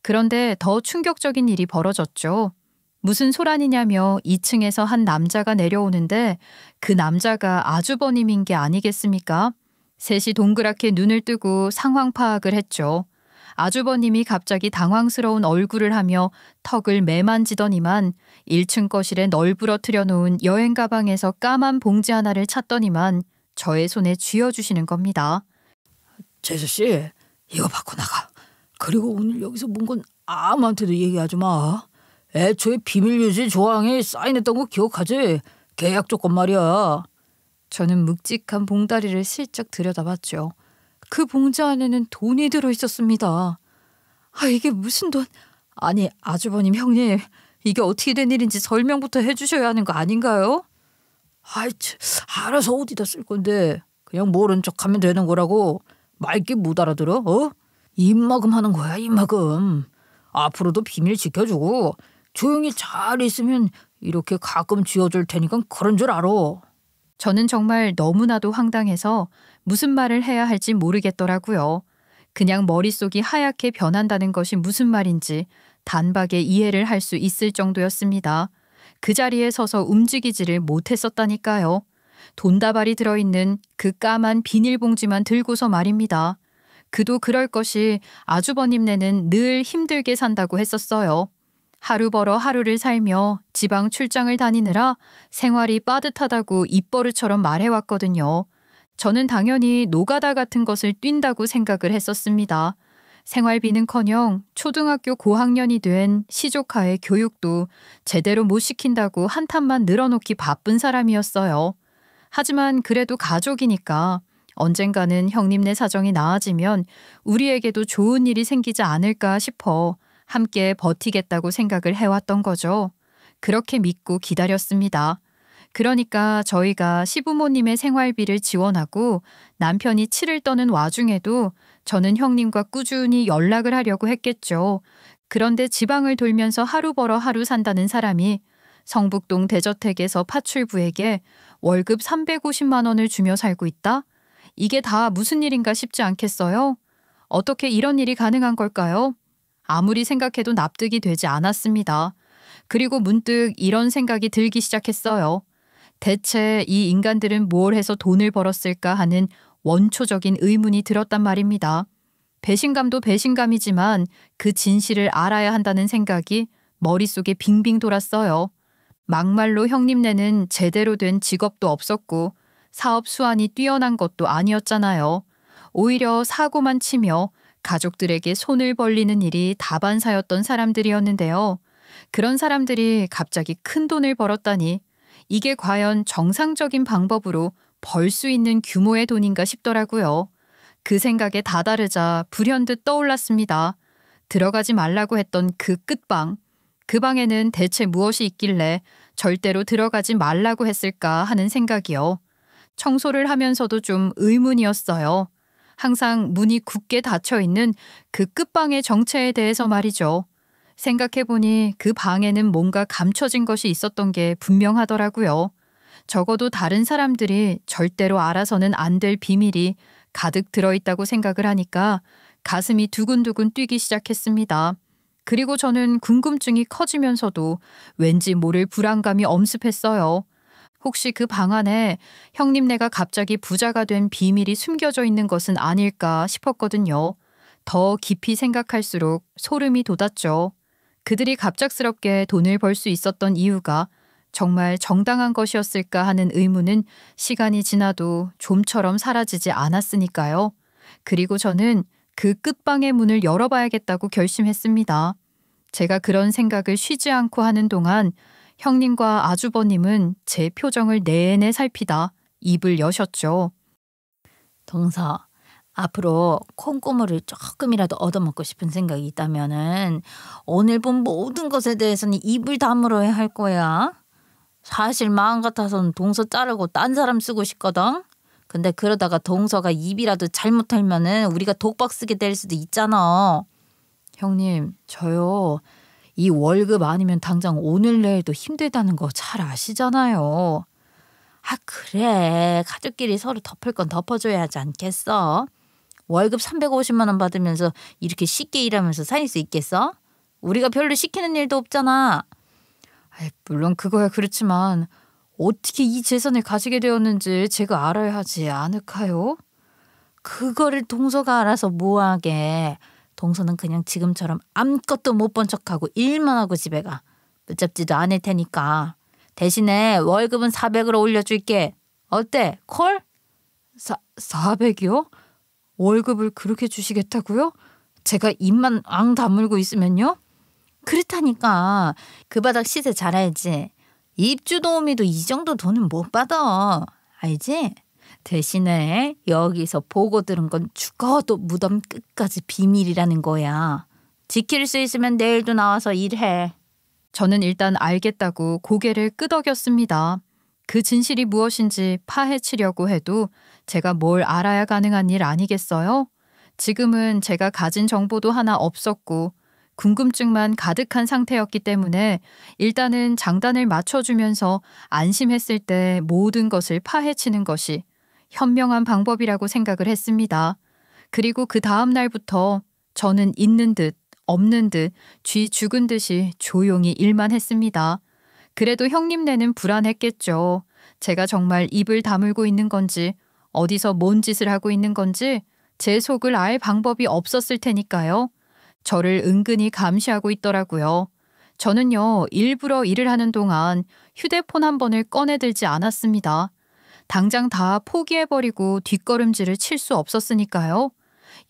그런데 더 충격적인 일이 벌어졌죠. 무슨 소란이냐며 2층에서 한 남자가 내려오는데 그 남자가 아주버님인 게 아니겠습니까? 셋이 동그랗게 눈을 뜨고 상황 파악을 했죠. 아주버님이 갑자기 당황스러운 얼굴을 하며 턱을 매만지더니만 1층 거실에 널브러뜨려 놓은 여행 가방에서 까만 봉지 하나를 찾더니만 저의 손에 쥐어주시는 겁니다. 재수씨, 이거 받고 나가. 그리고 오늘 여기서 본 건 아무한테도 얘기하지 마. 애초에 비밀유지 조항에 사인했던 거 기억하지? 계약 조건 말이야. 저는 묵직한 봉다리를 슬쩍 들여다봤죠. 그 봉지 안에는 돈이 들어있었습니다. 이게 무슨 돈? 아니 아주버님 형님, 이게 어떻게 된 일인지 설명부터 해주셔야 하는 거 아닌가요? 알아서 어디다 쓸 건데 그냥 모른 척하면 되는 거라고. 말귀 못 알아들어? 입막음 하는 거야, 입막음. 앞으로도 비밀 지켜주고 조용히 잘 있으면 이렇게 가끔 쥐어줄 테니까 그런 줄 알아. 저는 정말 너무나도 황당해서 무슨 말을 해야 할지 모르겠더라고요. 그냥 머릿속이 하얗게 변한다는 것이 무슨 말인지 단박에 이해를 할 수 있을 정도였습니다. 그 자리에 서서 움직이지를 못했었다니까요. 돈다발이 들어있는 그 까만 비닐봉지만 들고서 말입니다. 그도 그럴 것이 아주버님네는 늘 힘들게 산다고 했었어요. 하루 벌어 하루를 살며 지방 출장을 다니느라 생활이 빠듯하다고 입버릇처럼 말해왔거든요. 저는 당연히 노가다 같은 것을 뛴다고 생각을 했었습니다. 생활비는커녕 초등학교 고학년이 된 시조카의 교육도 제대로 못 시킨다고 한탄만 늘어놓기 바쁜 사람이었어요. 하지만 그래도 가족이니까 언젠가는 형님네 사정이 나아지면 우리에게도 좋은 일이 생기지 않을까 싶어 함께 버티겠다고 생각을 해왔던 거죠. 그렇게 믿고 기다렸습니다. 그러니까 저희가 시부모님의 생활비를 지원하고 남편이 치를 떠는 와중에도 저는 형님과 꾸준히 연락을 하려고 했겠죠. 그런데 지방을 돌면서 하루 벌어 하루 산다는 사람이 성북동 대저택에서 파출부에게 월급 350만 원을 주며 살고 있다? 이게 다 무슨 일인가 싶지 않겠어요? 어떻게 이런 일이 가능한 걸까요? 아무리 생각해도 납득이 되지 않았습니다. 그리고 문득 이런 생각이 들기 시작했어요. 대체 이 인간들은 뭘 해서 돈을 벌었을까 하는 원초적인 의문이 들었단 말입니다. 배신감도 배신감이지만 그 진실을 알아야 한다는 생각이 머릿속에 빙빙 돌았어요. 막말로 형님네는 제대로 된 직업도 없었고 사업 수완이 뛰어난 것도 아니었잖아요. 오히려 사고만 치며 가족들에게 손을 벌리는 일이 다반사였던 사람들이었는데요. 그런 사람들이 갑자기 큰 돈을 벌었다니 이게 과연 정상적인 방법으로 벌 수 있는 규모의 돈인가 싶더라고요. 그 생각에 다다르자 불현듯 떠올랐습니다. 들어가지 말라고 했던 그 끝방. 그 방에는 대체 무엇이 있길래 절대로 들어가지 말라고 했을까 하는 생각이요. 청소를 하면서도 좀 의문이었어요. 항상 문이 굳게 닫혀 있는 그 끝방의 정체에 대해서 말이죠. 생각해보니 그 방에는 뭔가 감춰진 것이 있었던 게 분명하더라고요. 적어도 다른 사람들이 절대로 알아서는 안 될 비밀이 가득 들어있다고 생각을 하니까 가슴이 두근두근 뛰기 시작했습니다. 그리고 저는 궁금증이 커지면서도 왠지 모를 불안감이 엄습했어요. 혹시 그 방 안에 형님네가 갑자기 부자가 된 비밀이 숨겨져 있는 것은 아닐까 싶었거든요. 더 깊이 생각할수록 소름이 돋았죠. 그들이 갑작스럽게 돈을 벌 수 있었던 이유가 정말 정당한 것이었을까 하는 의문은 시간이 지나도 좀처럼 사라지지 않았으니까요. 그리고 저는 그 끝방의 문을 열어봐야겠다고 결심했습니다. 제가 그런 생각을 쉬지 않고 하는 동안 형님과 아주버님은 제 표정을 내내 살피다 입을 여셨죠. 동서, 앞으로 콩고물을 조금이라도 얻어먹고 싶은 생각이 있다면은 오늘 본 모든 것에 대해서는 입을 다물어야 할 거야. 사실 마음 같아서는 동서 자르고 딴 사람 쓰고 싶거든. 근데 그러다가 동서가 입이라도 잘못 털면은 우리가 독박 쓰게 될 수도 있잖아. 형님, 저요. 이 월급 아니면 당장 오늘 내일도 힘들다는 거 잘 아시잖아요. 아, 그래. 가족끼리 서로 덮을 건 덮어줘야 하지 않겠어? 월급 350만 원 받으면서 이렇게 쉽게 일하면서 살 수 있겠어? 우리가 별로 시키는 일도 없잖아. 물론 그거야 그렇지만 어떻게 이 재산을 가지게 되었는지 제가 알아야 하지 않을까요? 그거를 동서가 알아서 뭐하게. 동서는 그냥 지금처럼 아무것도 못 본 척하고 일만 하고 집에 가. 붙잡지도 않을 테니까. 대신에 월급은 400으로 올려줄게. 어때? 콜? 400이요? 월급을 그렇게 주시겠다고요? 제가 입만 앙 다물고 있으면요? 그렇다니까. 그 바닥 시세 잘 알지? 입주 도우미도 이 정도 돈은 못 받아. 알지? 대신에 여기서 보고 들은 건 죽어도 무덤 끝까지 비밀이라는 거야. 지킬 수 있으면 내일도 나와서 일해. 저는 일단 알겠다고 고개를 끄덕였습니다. 그 진실이 무엇인지 파헤치려고 해도 제가 뭘 알아야 가능한 일 아니겠어요? 지금은 제가 가진 정보도 하나 없었고 궁금증만 가득한 상태였기 때문에 일단은 장단을 맞춰주면서 안심했을 때 모든 것을 파헤치는 것이 현명한 방법이라고 생각을 했습니다. 그리고 그 다음 날부터 저는 있는 듯 없는 듯 쥐 죽은 듯이 조용히 일만 했습니다. 그래도 형님네는 불안했겠죠. 제가 정말 입을 다물고 있는 건지 어디서 뭔 짓을 하고 있는 건지 제 속을 알 방법이 없었을 테니까요. 저를 은근히 감시하고 있더라고요. 저는요, 일부러 일을 하는 동안 휴대폰 한 번을 꺼내들지 않았습니다. 당장 다 포기해버리고 뒷걸음질을 칠 수 없었으니까요.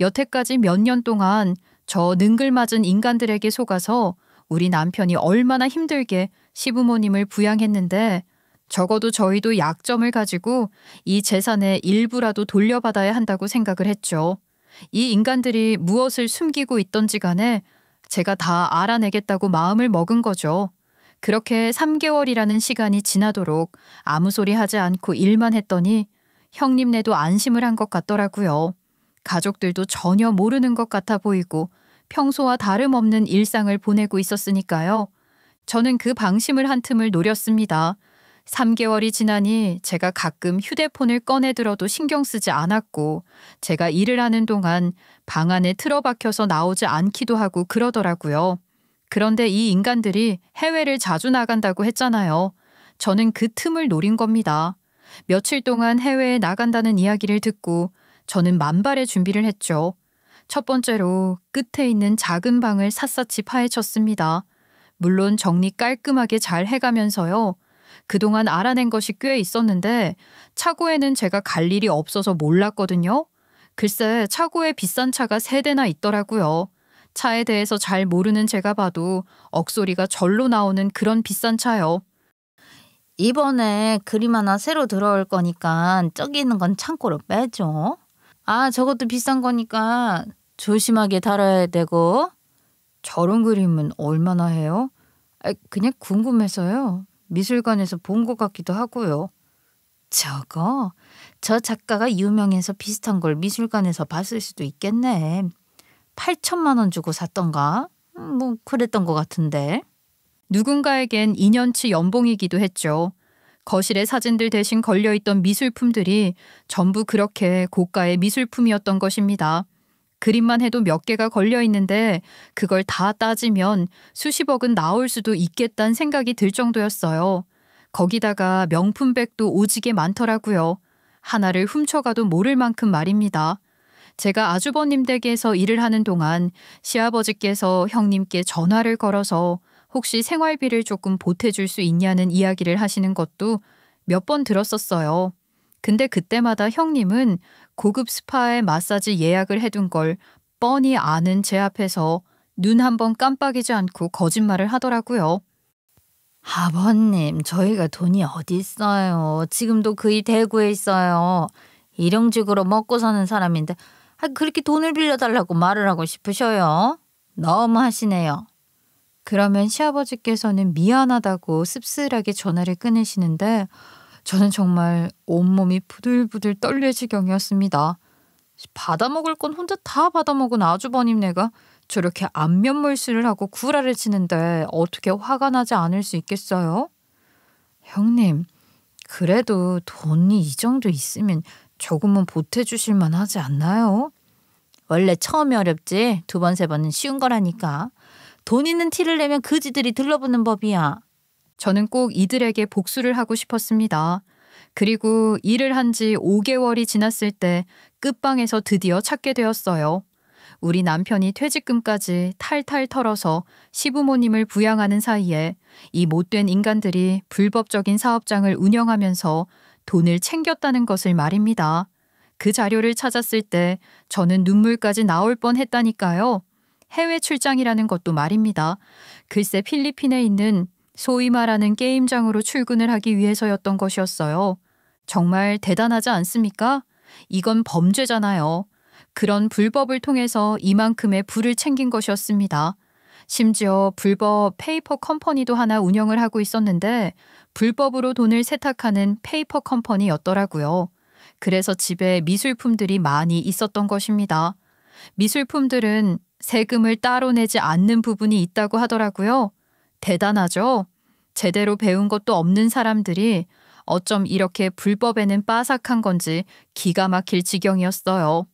여태까지 몇 년 동안 저 능글맞은 인간들에게 속아서 우리 남편이 얼마나 힘들게 시부모님을 부양했는데 적어도 저희도 약점을 가지고 이 재산의 일부라도 돌려받아야 한다고 생각을 했죠. 이 인간들이 무엇을 숨기고 있던지 간에 제가 다 알아내겠다고 마음을 먹은 거죠. 그렇게 3개월이라는 시간이 지나도록 아무 소리 하지 않고 일만 했더니 형님네도 안심을 한 것 같더라고요. 가족들도 전혀 모르는 것 같아 보이고 평소와 다름없는 일상을 보내고 있었으니까요. 저는 그 방심을 한 틈을 노렸습니다. 3개월이 지나니 제가 가끔 휴대폰을 꺼내 들어도 신경 쓰지 않았고 제가 일을 하는 동안 방 안에 틀어박혀서 나오지 않기도 하고 그러더라고요. 그런데 이 인간들이 해외를 자주 나간다고 했잖아요. 저는 그 틈을 노린 겁니다. 며칠 동안 해외에 나간다는 이야기를 듣고 저는 만발의 준비를 했죠. 첫 번째로 끝에 있는 작은 방을 샅샅이 파헤쳤습니다. 물론 정리 깔끔하게 잘 해가면서요. 그동안 알아낸 것이 꽤 있었는데 차고에는 제가 갈 일이 없어서 몰랐거든요. 글쎄 차고에 비싼 차가 3대나 있더라고요. 차에 대해서 잘 모르는 제가 봐도 억소리가 절로 나오는 그런 비싼 차요. 이번에 그림 하나 새로 들어올 거니까 저기 있는 건 창고로 빼줘. 아, 저것도 비싼 거니까 조심하게 다뤄야 되고. 저런 그림은 얼마나 해요? 그냥 궁금해서요. 미술관에서 본 것 같기도 하고요. 저 작가가 유명해서 비슷한 걸 미술관에서 봤을 수도 있겠네. 8천만 원 주고 샀던가? 뭐 그랬던 것 같은데. 누군가에겐 2년치 연봉이기도 했죠. 거실에 사진들 대신 걸려있던 미술품들이 전부 그렇게 고가의 미술품이었던 것입니다. 그림만 해도 몇 개가 걸려있는데 그걸 다 따지면 수십억은 나올 수도 있겠다는 생각이 들 정도였어요. 거기다가 명품백도 오지게 많더라고요. 하나를 훔쳐가도 모를 만큼 말입니다. 제가 아주버님 댁에서 일을 하는 동안 시아버지께서 형님께 전화를 걸어서 혹시 생활비를 조금 보태줄 수 있냐는 이야기를 하시는 것도 몇 번 들었었어요. 근데 그때마다 형님은 고급 스파에 마사지 예약을 해둔 걸 뻔히 아는 제 앞에서 눈 한 번 깜빡이지 않고 거짓말을 하더라고요. 아버님, 저희가 돈이 어디 있어요. 지금도 그이 대구에 있어요. 일용직으로 먹고 사는 사람인데 그렇게 돈을 빌려달라고 말을 하고 싶으셔요? 너무 하시네요. 그러면 시아버지께서는 미안하다고 씁쓸하게 전화를 끊으시는데 저는 정말 온몸이 부들부들 떨릴 지경이었습니다. 받아먹을 건 혼자 다 받아먹은 아주버님네가 저렇게 안면몰수를 하고 구라를 치는데 어떻게 화가 나지 않을 수 있겠어요? 형님, 그래도 돈이 이 정도 있으면 조금은 보태주실 만하지 않나요? 원래 처음이 어렵지 2번, 3번은 쉬운 거라니까. 돈 있는 티를 내면 그지들이 들러붙는 법이야. 저는 꼭 이들에게 복수를 하고 싶었습니다. 그리고 일을 한 지 5개월이 지났을 때 끝방에서 드디어 찾게 되었어요. 우리 남편이 퇴직금까지 탈탈 털어서 시부모님을 부양하는 사이에 이 못된 인간들이 불법적인 사업장을 운영하면서 돈을 챙겼다는 것을 말입니다. 그 자료를 찾았을 때 저는 눈물까지 나올 뻔했다니까요. 해외 출장이라는 것도 말입니다. 글쎄 필리핀에 있는 소위 말하는 게임장으로 출근을 하기 위해서였던 것이었어요. 정말 대단하지 않습니까? 이건 범죄잖아요. 그런 불법을 통해서 이만큼의 부를 챙긴 것이었습니다. 심지어 불법 페이퍼 컴퍼니도 하나 운영을 하고 있었는데 불법으로 돈을 세탁하는 페이퍼 컴퍼니였더라고요. 그래서 집에 미술품들이 많이 있었던 것입니다. 미술품들은 세금을 따로 내지 않는 부분이 있다고 하더라고요. 대단하죠? 제대로 배운 것도 없는 사람들이 어쩜 이렇게 불법에는 빠삭한 건지 기가 막힐 지경이었어요.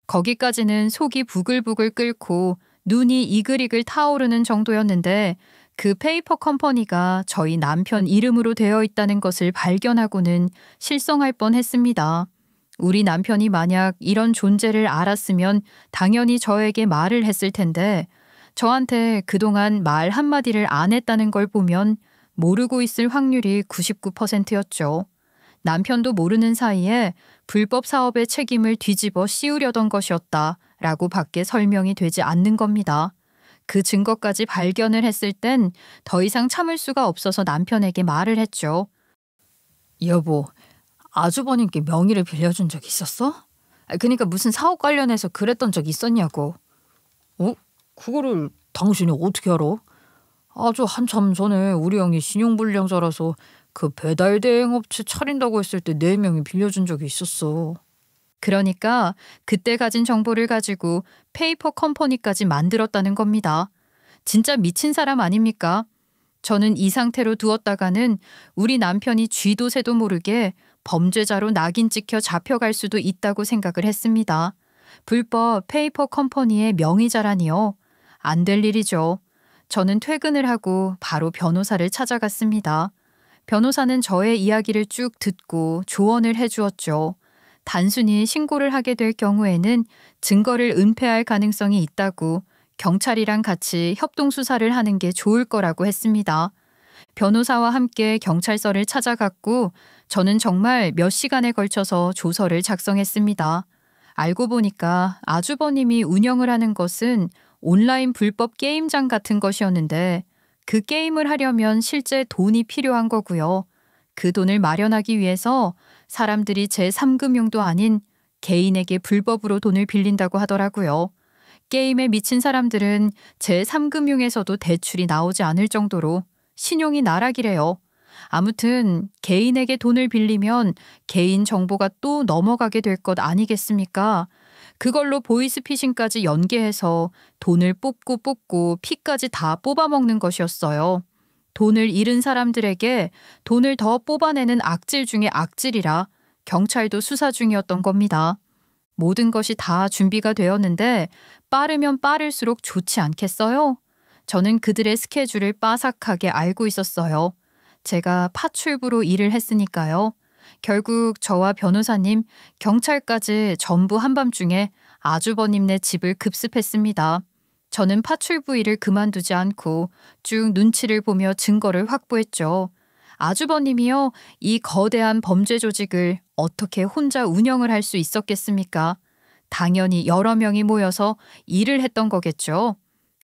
거기까지는 속이 부글부글 끓고 눈이 이글이글 타오르는 정도였는데 그 페이퍼 컴퍼니가 저희 남편 이름으로 되어 있다는 것을 발견하고는 실성할 뻔했습니다. 우리 남편이 만약 이런 존재를 알았으면 당연히 저에게 말을 했을 텐데 저한테 그동안 말 한마디를 안 했다는 걸 보면 모르고 있을 확률이 99%였죠. 남편도 모르는 사이에 불법 사업의 책임을 뒤집어 씌우려던 것이었다라고 밖에 설명이 되지 않는 겁니다. 그 증거까지 발견을 했을 땐 더 이상 참을 수가 없어서 남편에게 말을 했죠. 여보, 아주버님께 명의를 빌려준 적 있었어? 그러니까 무슨 사업 관련해서 그랬던 적 있었냐고. 그거를 당신이 어떻게 알아? 아주 한참 전에 우리 형이 신용불량자라서 그 배달 대행업체 차린다고 했을 때 4명이 빌려준 적이 있었어. 그러니까 그때 가진 정보를 가지고 페이퍼 컴퍼니까지 만들었다는 겁니다. 진짜 미친 사람 아닙니까? 저는 이 상태로 두었다가는 우리 남편이 쥐도 새도 모르게 범죄자로 낙인 찍혀 잡혀갈 수도 있다고 생각을 했습니다. 불법 페이퍼 컴퍼니의 명의자라니요. 안 될 일이죠. 저는 퇴근을 하고 바로 변호사를 찾아갔습니다. 변호사는 저의 이야기를 쭉 듣고 조언을 해주었죠. 단순히 신고를 하게 될 경우에는 증거를 은폐할 가능성이 있다고 경찰이랑 같이 협동수사를 하는 게 좋을 거라고 했습니다. 변호사와 함께 경찰서를 찾아갔고 저는 정말 몇 시간에 걸쳐서 조서를 작성했습니다. 알고 보니까 아주버님이 운영을 하는 것은 온라인 불법 게임장 같은 것이었는데 그 게임을 하려면 실제 돈이 필요한 거고요. 그 돈을 마련하기 위해서 사람들이 제3금융도 아닌 개인에게 불법으로 돈을 빌린다고 하더라고요. 게임에 미친 사람들은 제3금융에서도 대출이 나오지 않을 정도로 신용이 나락이래요. 아무튼 개인에게 돈을 빌리면 개인 정보가 또 넘어가게 될 것 아니겠습니까? 그걸로 보이스피싱까지 연계해서 돈을 뽑고 피까지 다 뽑아먹는 것이었어요. 돈을 잃은 사람들에게 돈을 더 뽑아내는 악질 중에 악질이라 경찰도 수사 중이었던 겁니다. 모든 것이 다 준비가 되었는데 빠르면 빠를수록 좋지 않겠어요? 저는 그들의 스케줄을 빠삭하게 알고 있었어요. 제가 파출부로 일을 했으니까요. 결국 저와 변호사님, 경찰까지 전부 한밤중에 아주버님네 집을 급습했습니다. 저는 파출부 일을 그만두지 않고 쭉 눈치를 보며 증거를 확보했죠. 아주버님이요, 이 거대한 범죄 조직을 어떻게 혼자 운영을 할 수 있었겠습니까? 당연히 여러 명이 모여서 일을 했던 거겠죠.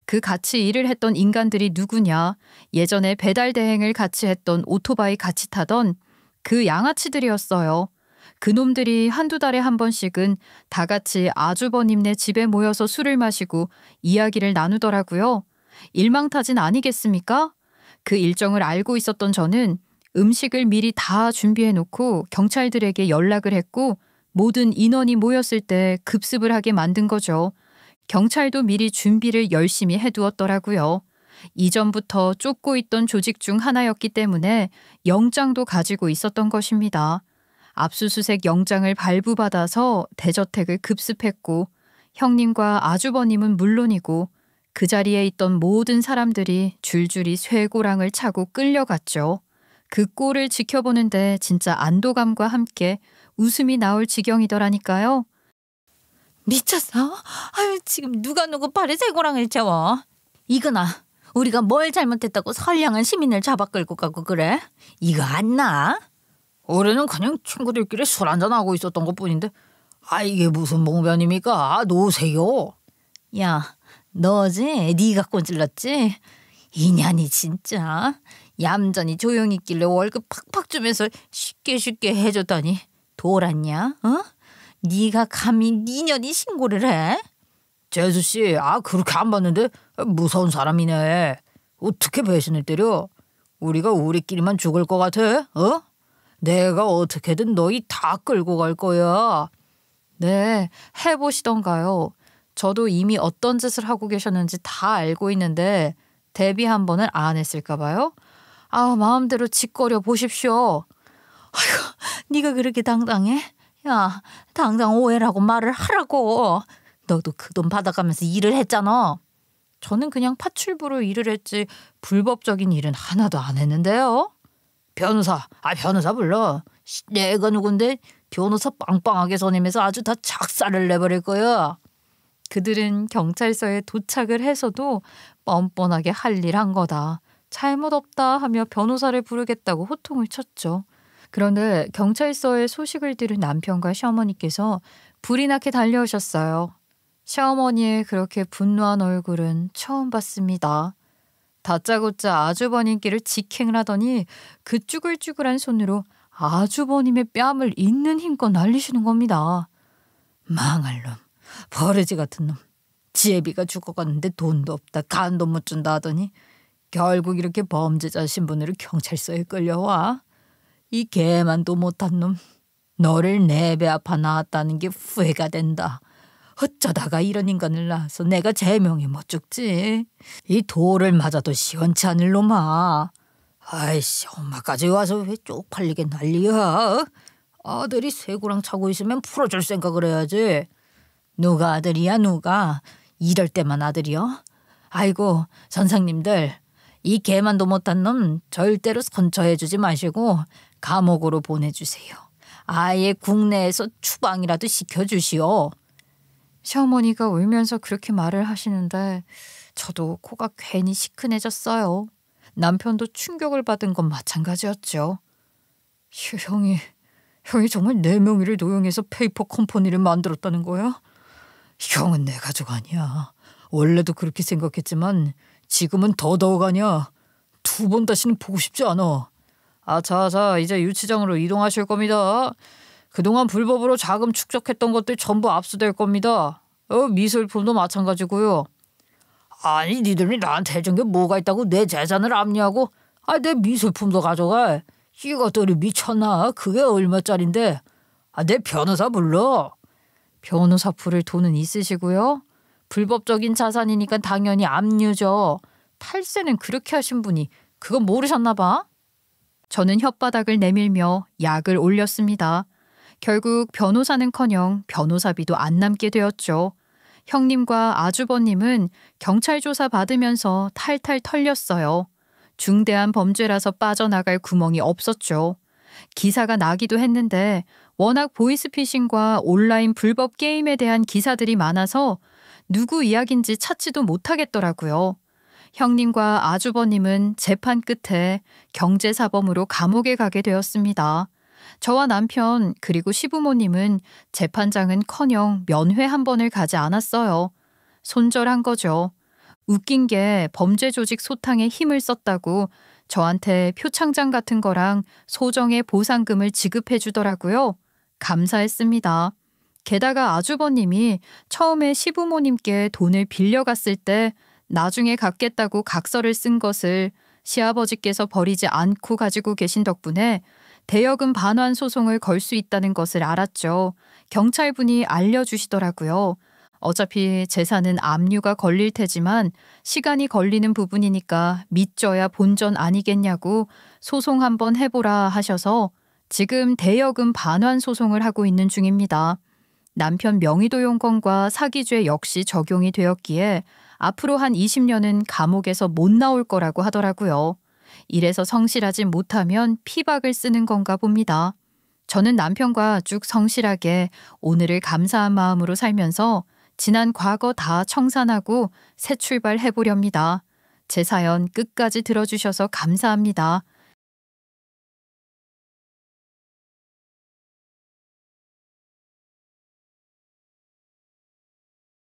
그 같이 일을 했던 인간들이 누구냐? 예전에 배달 대행을 같이 했던 오토바이 같이 타던 그 양아치들이었어요. 그놈들이 한두 달에 한 번씩은 다 같이 아주버님네 집에 모여서 술을 마시고 이야기를 나누더라고요. 일망타진 아니겠습니까? 그 일정을 알고 있었던 저는 음식을 미리 다 준비해놓고 경찰들에게 연락을 했고 모든 인원이 모였을 때 급습을 하게 만든 거죠. 경찰도 미리 준비를 열심히 해두었더라고요. 이전부터 쫓고 있던 조직 중 하나였기 때문에 영장도 가지고 있었던 것입니다. 압수수색 영장을 발부받아서 대저택을 급습했고 형님과 아주버님은 물론이고 그 자리에 있던 모든 사람들이 줄줄이 쇠고랑을 차고 끌려갔죠. 그 꼴을 지켜보는데 진짜 안도감과 함께 웃음이 나올 지경이더라니까요. 미쳤어? 아유, 지금 누가 누구 팔에 쇠고랑을 채워? 이거나 우리가 뭘 잘못했다고 선량한 시민을 잡아 끌고 가고 그래? 이거 안 나? 올해는 그냥 친구들끼리 술 한잔하고 있었던 것뿐인데 이게 무슨 봉변입니까? 놓으세요. 야, 너지? 네가 꼰질렀지? 이년이 진짜 얌전히 조용히 있길래 월급 팍팍 주면서 쉽게 해줬더니 돌았냐? 어? 네가 감히 니년이 신고를 해? 재수씨 그렇게 안 봤는데 무서운 사람이네. 어떻게 배신을 때려? 우리가 우리끼리만 죽을 것 같아? 어? 내가 어떻게든 너희 다 끌고 갈 거야. 네, 해보시던가요. 저도 이미 어떤 짓을 하고 계셨는지 다 알고 있는데 대비 한 번을 안 했을까 봐요. 마음대로 짓거려 보십시오. 네가 그렇게 당당해? 야, 당장 오해라고 말을 하라고. 너도 그 돈 받아가면서 일을 했잖아. 저는 그냥 파출부로 일을 했지 불법적인 일은 하나도 안 했는데요. 변호사 불러. 내가 누군데 변호사 빵빵하게 선임해서 아주 다 작살을 내버릴 거야. 그들은 경찰서에 도착을 해서도 뻔뻔하게 할 일 한 거다. 잘못 없다 하며 변호사를 부르겠다고 호통을 쳤죠. 그런데 경찰서에 소식을 들은 남편과 시어머니께서 불이 나게 달려오셨어요. 시어머니의 그렇게 분노한 얼굴은 처음 봤습니다. 다짜고짜 아주버님께를 직행을 하더니 그 쭈글쭈글한 손으로 아주버님의 뺨을 있는 힘껏 날리시는 겁니다. 망할 놈, 버러지 같은 놈. 지혜비가 죽어갔는데 돈도 없다, 간도 못 준다 하더니 결국 이렇게 범죄자 신분으로 경찰서에 끌려와. 이 개만도 못한 놈. 너를 내 배 아파 낳았다는 게 후회가 된다. 어쩌다가 이런 인간을 낳아서 내가 제명이 못 죽지. 이 돌을 맞아도 시원치 않을 놈아. 아이씨, 엄마까지 와서 왜 쪽팔리게 난리야. 아들이 쇠고랑 차고 있으면 풀어줄 생각을 해야지. 누가 아들이야 누가. 이럴 때만 아들이요? 아이고 선생님들, 이 개만도 못한 놈 절대로 선처해주지 마시고 감옥으로 보내주세요. 아예 국내에서 추방이라도 시켜주시오. 시어머니가 울면서 그렇게 말을 하시는데 저도 코가 괜히 시큰해졌어요. 남편도 충격을 받은 건 마찬가지였죠. 형이 정말 내 명의를 도용해서 페이퍼 컴퍼니를 만들었다는 거야? 형은 내 가족 아니야. 원래도 그렇게 생각했지만 지금은 더더욱 아니야. 2번 다시는 보고 싶지 않아. 자, 이제 유치장으로 이동하실 겁니다. 그동안 불법으로 자금 축적했던 것들 전부 압수될 겁니다. 미술품도 마찬가지고요. 아니 니들이 나한테 해준 게 뭐가 있다고 내 재산을 압류하고 내 미술품도 가져가. 이것들이 미쳤나? 그게 얼마짜린데. 내 변호사 불러. 변호사 부를 돈은 있으시고요. 불법적인 자산이니까 당연히 압류죠. 탈세는 그렇게 하신 분이 그건 모르셨나 봐. 저는 혓바닥을 내밀며 약을 올렸습니다. 결국 변호사는커녕 변호사비도 안 남게 되었죠. 형님과 아주버님은 경찰 조사 받으면서 탈탈 털렸어요. 중대한 범죄라서 빠져나갈 구멍이 없었죠. 기사가 나기도 했는데 워낙 보이스피싱과 온라인 불법 게임에 대한 기사들이 많아서 누구 이야기인지 찾지도 못하겠더라고요. 형님과 아주버님은 재판 끝에 경제사범으로 감옥에 가게 되었습니다. 저와 남편 그리고 시부모님은 재판장은커녕 면회 한 번을 가지 않았어요. 손절한 거죠. 웃긴 게 범죄 조직 소탕에 힘을 썼다고 저한테 표창장 같은 거랑 소정의 보상금을 지급해 주더라고요. 감사했습니다. 게다가 아주버님이 처음에 시부모님께 돈을 빌려갔을 때 나중에 갚겠다고 각서를 쓴 것을 시아버지께서 버리지 않고 가지고 계신 덕분에 대여금 반환 소송을 걸 수 있다는 것을 알았죠. 경찰분이 알려주시더라고요. 어차피 재산은 압류가 걸릴 테지만 시간이 걸리는 부분이니까 믿져야 본전 아니겠냐고 소송 한번 해보라 하셔서 지금 대여금 반환 소송을 하고 있는 중입니다. 남편 명의도용권과 사기죄 역시 적용이 되었기에 앞으로 한 20년은 감옥에서 못 나올 거라고 하더라고요. 이래서 성실하지 못하면 피박을 쓰는 건가 봅니다. 저는 남편과 쭉 성실하게 오늘을 감사한 마음으로 살면서 지난 과거 다 청산하고 새 출발해보렵니다. 제 사연 끝까지 들어주셔서 감사합니다.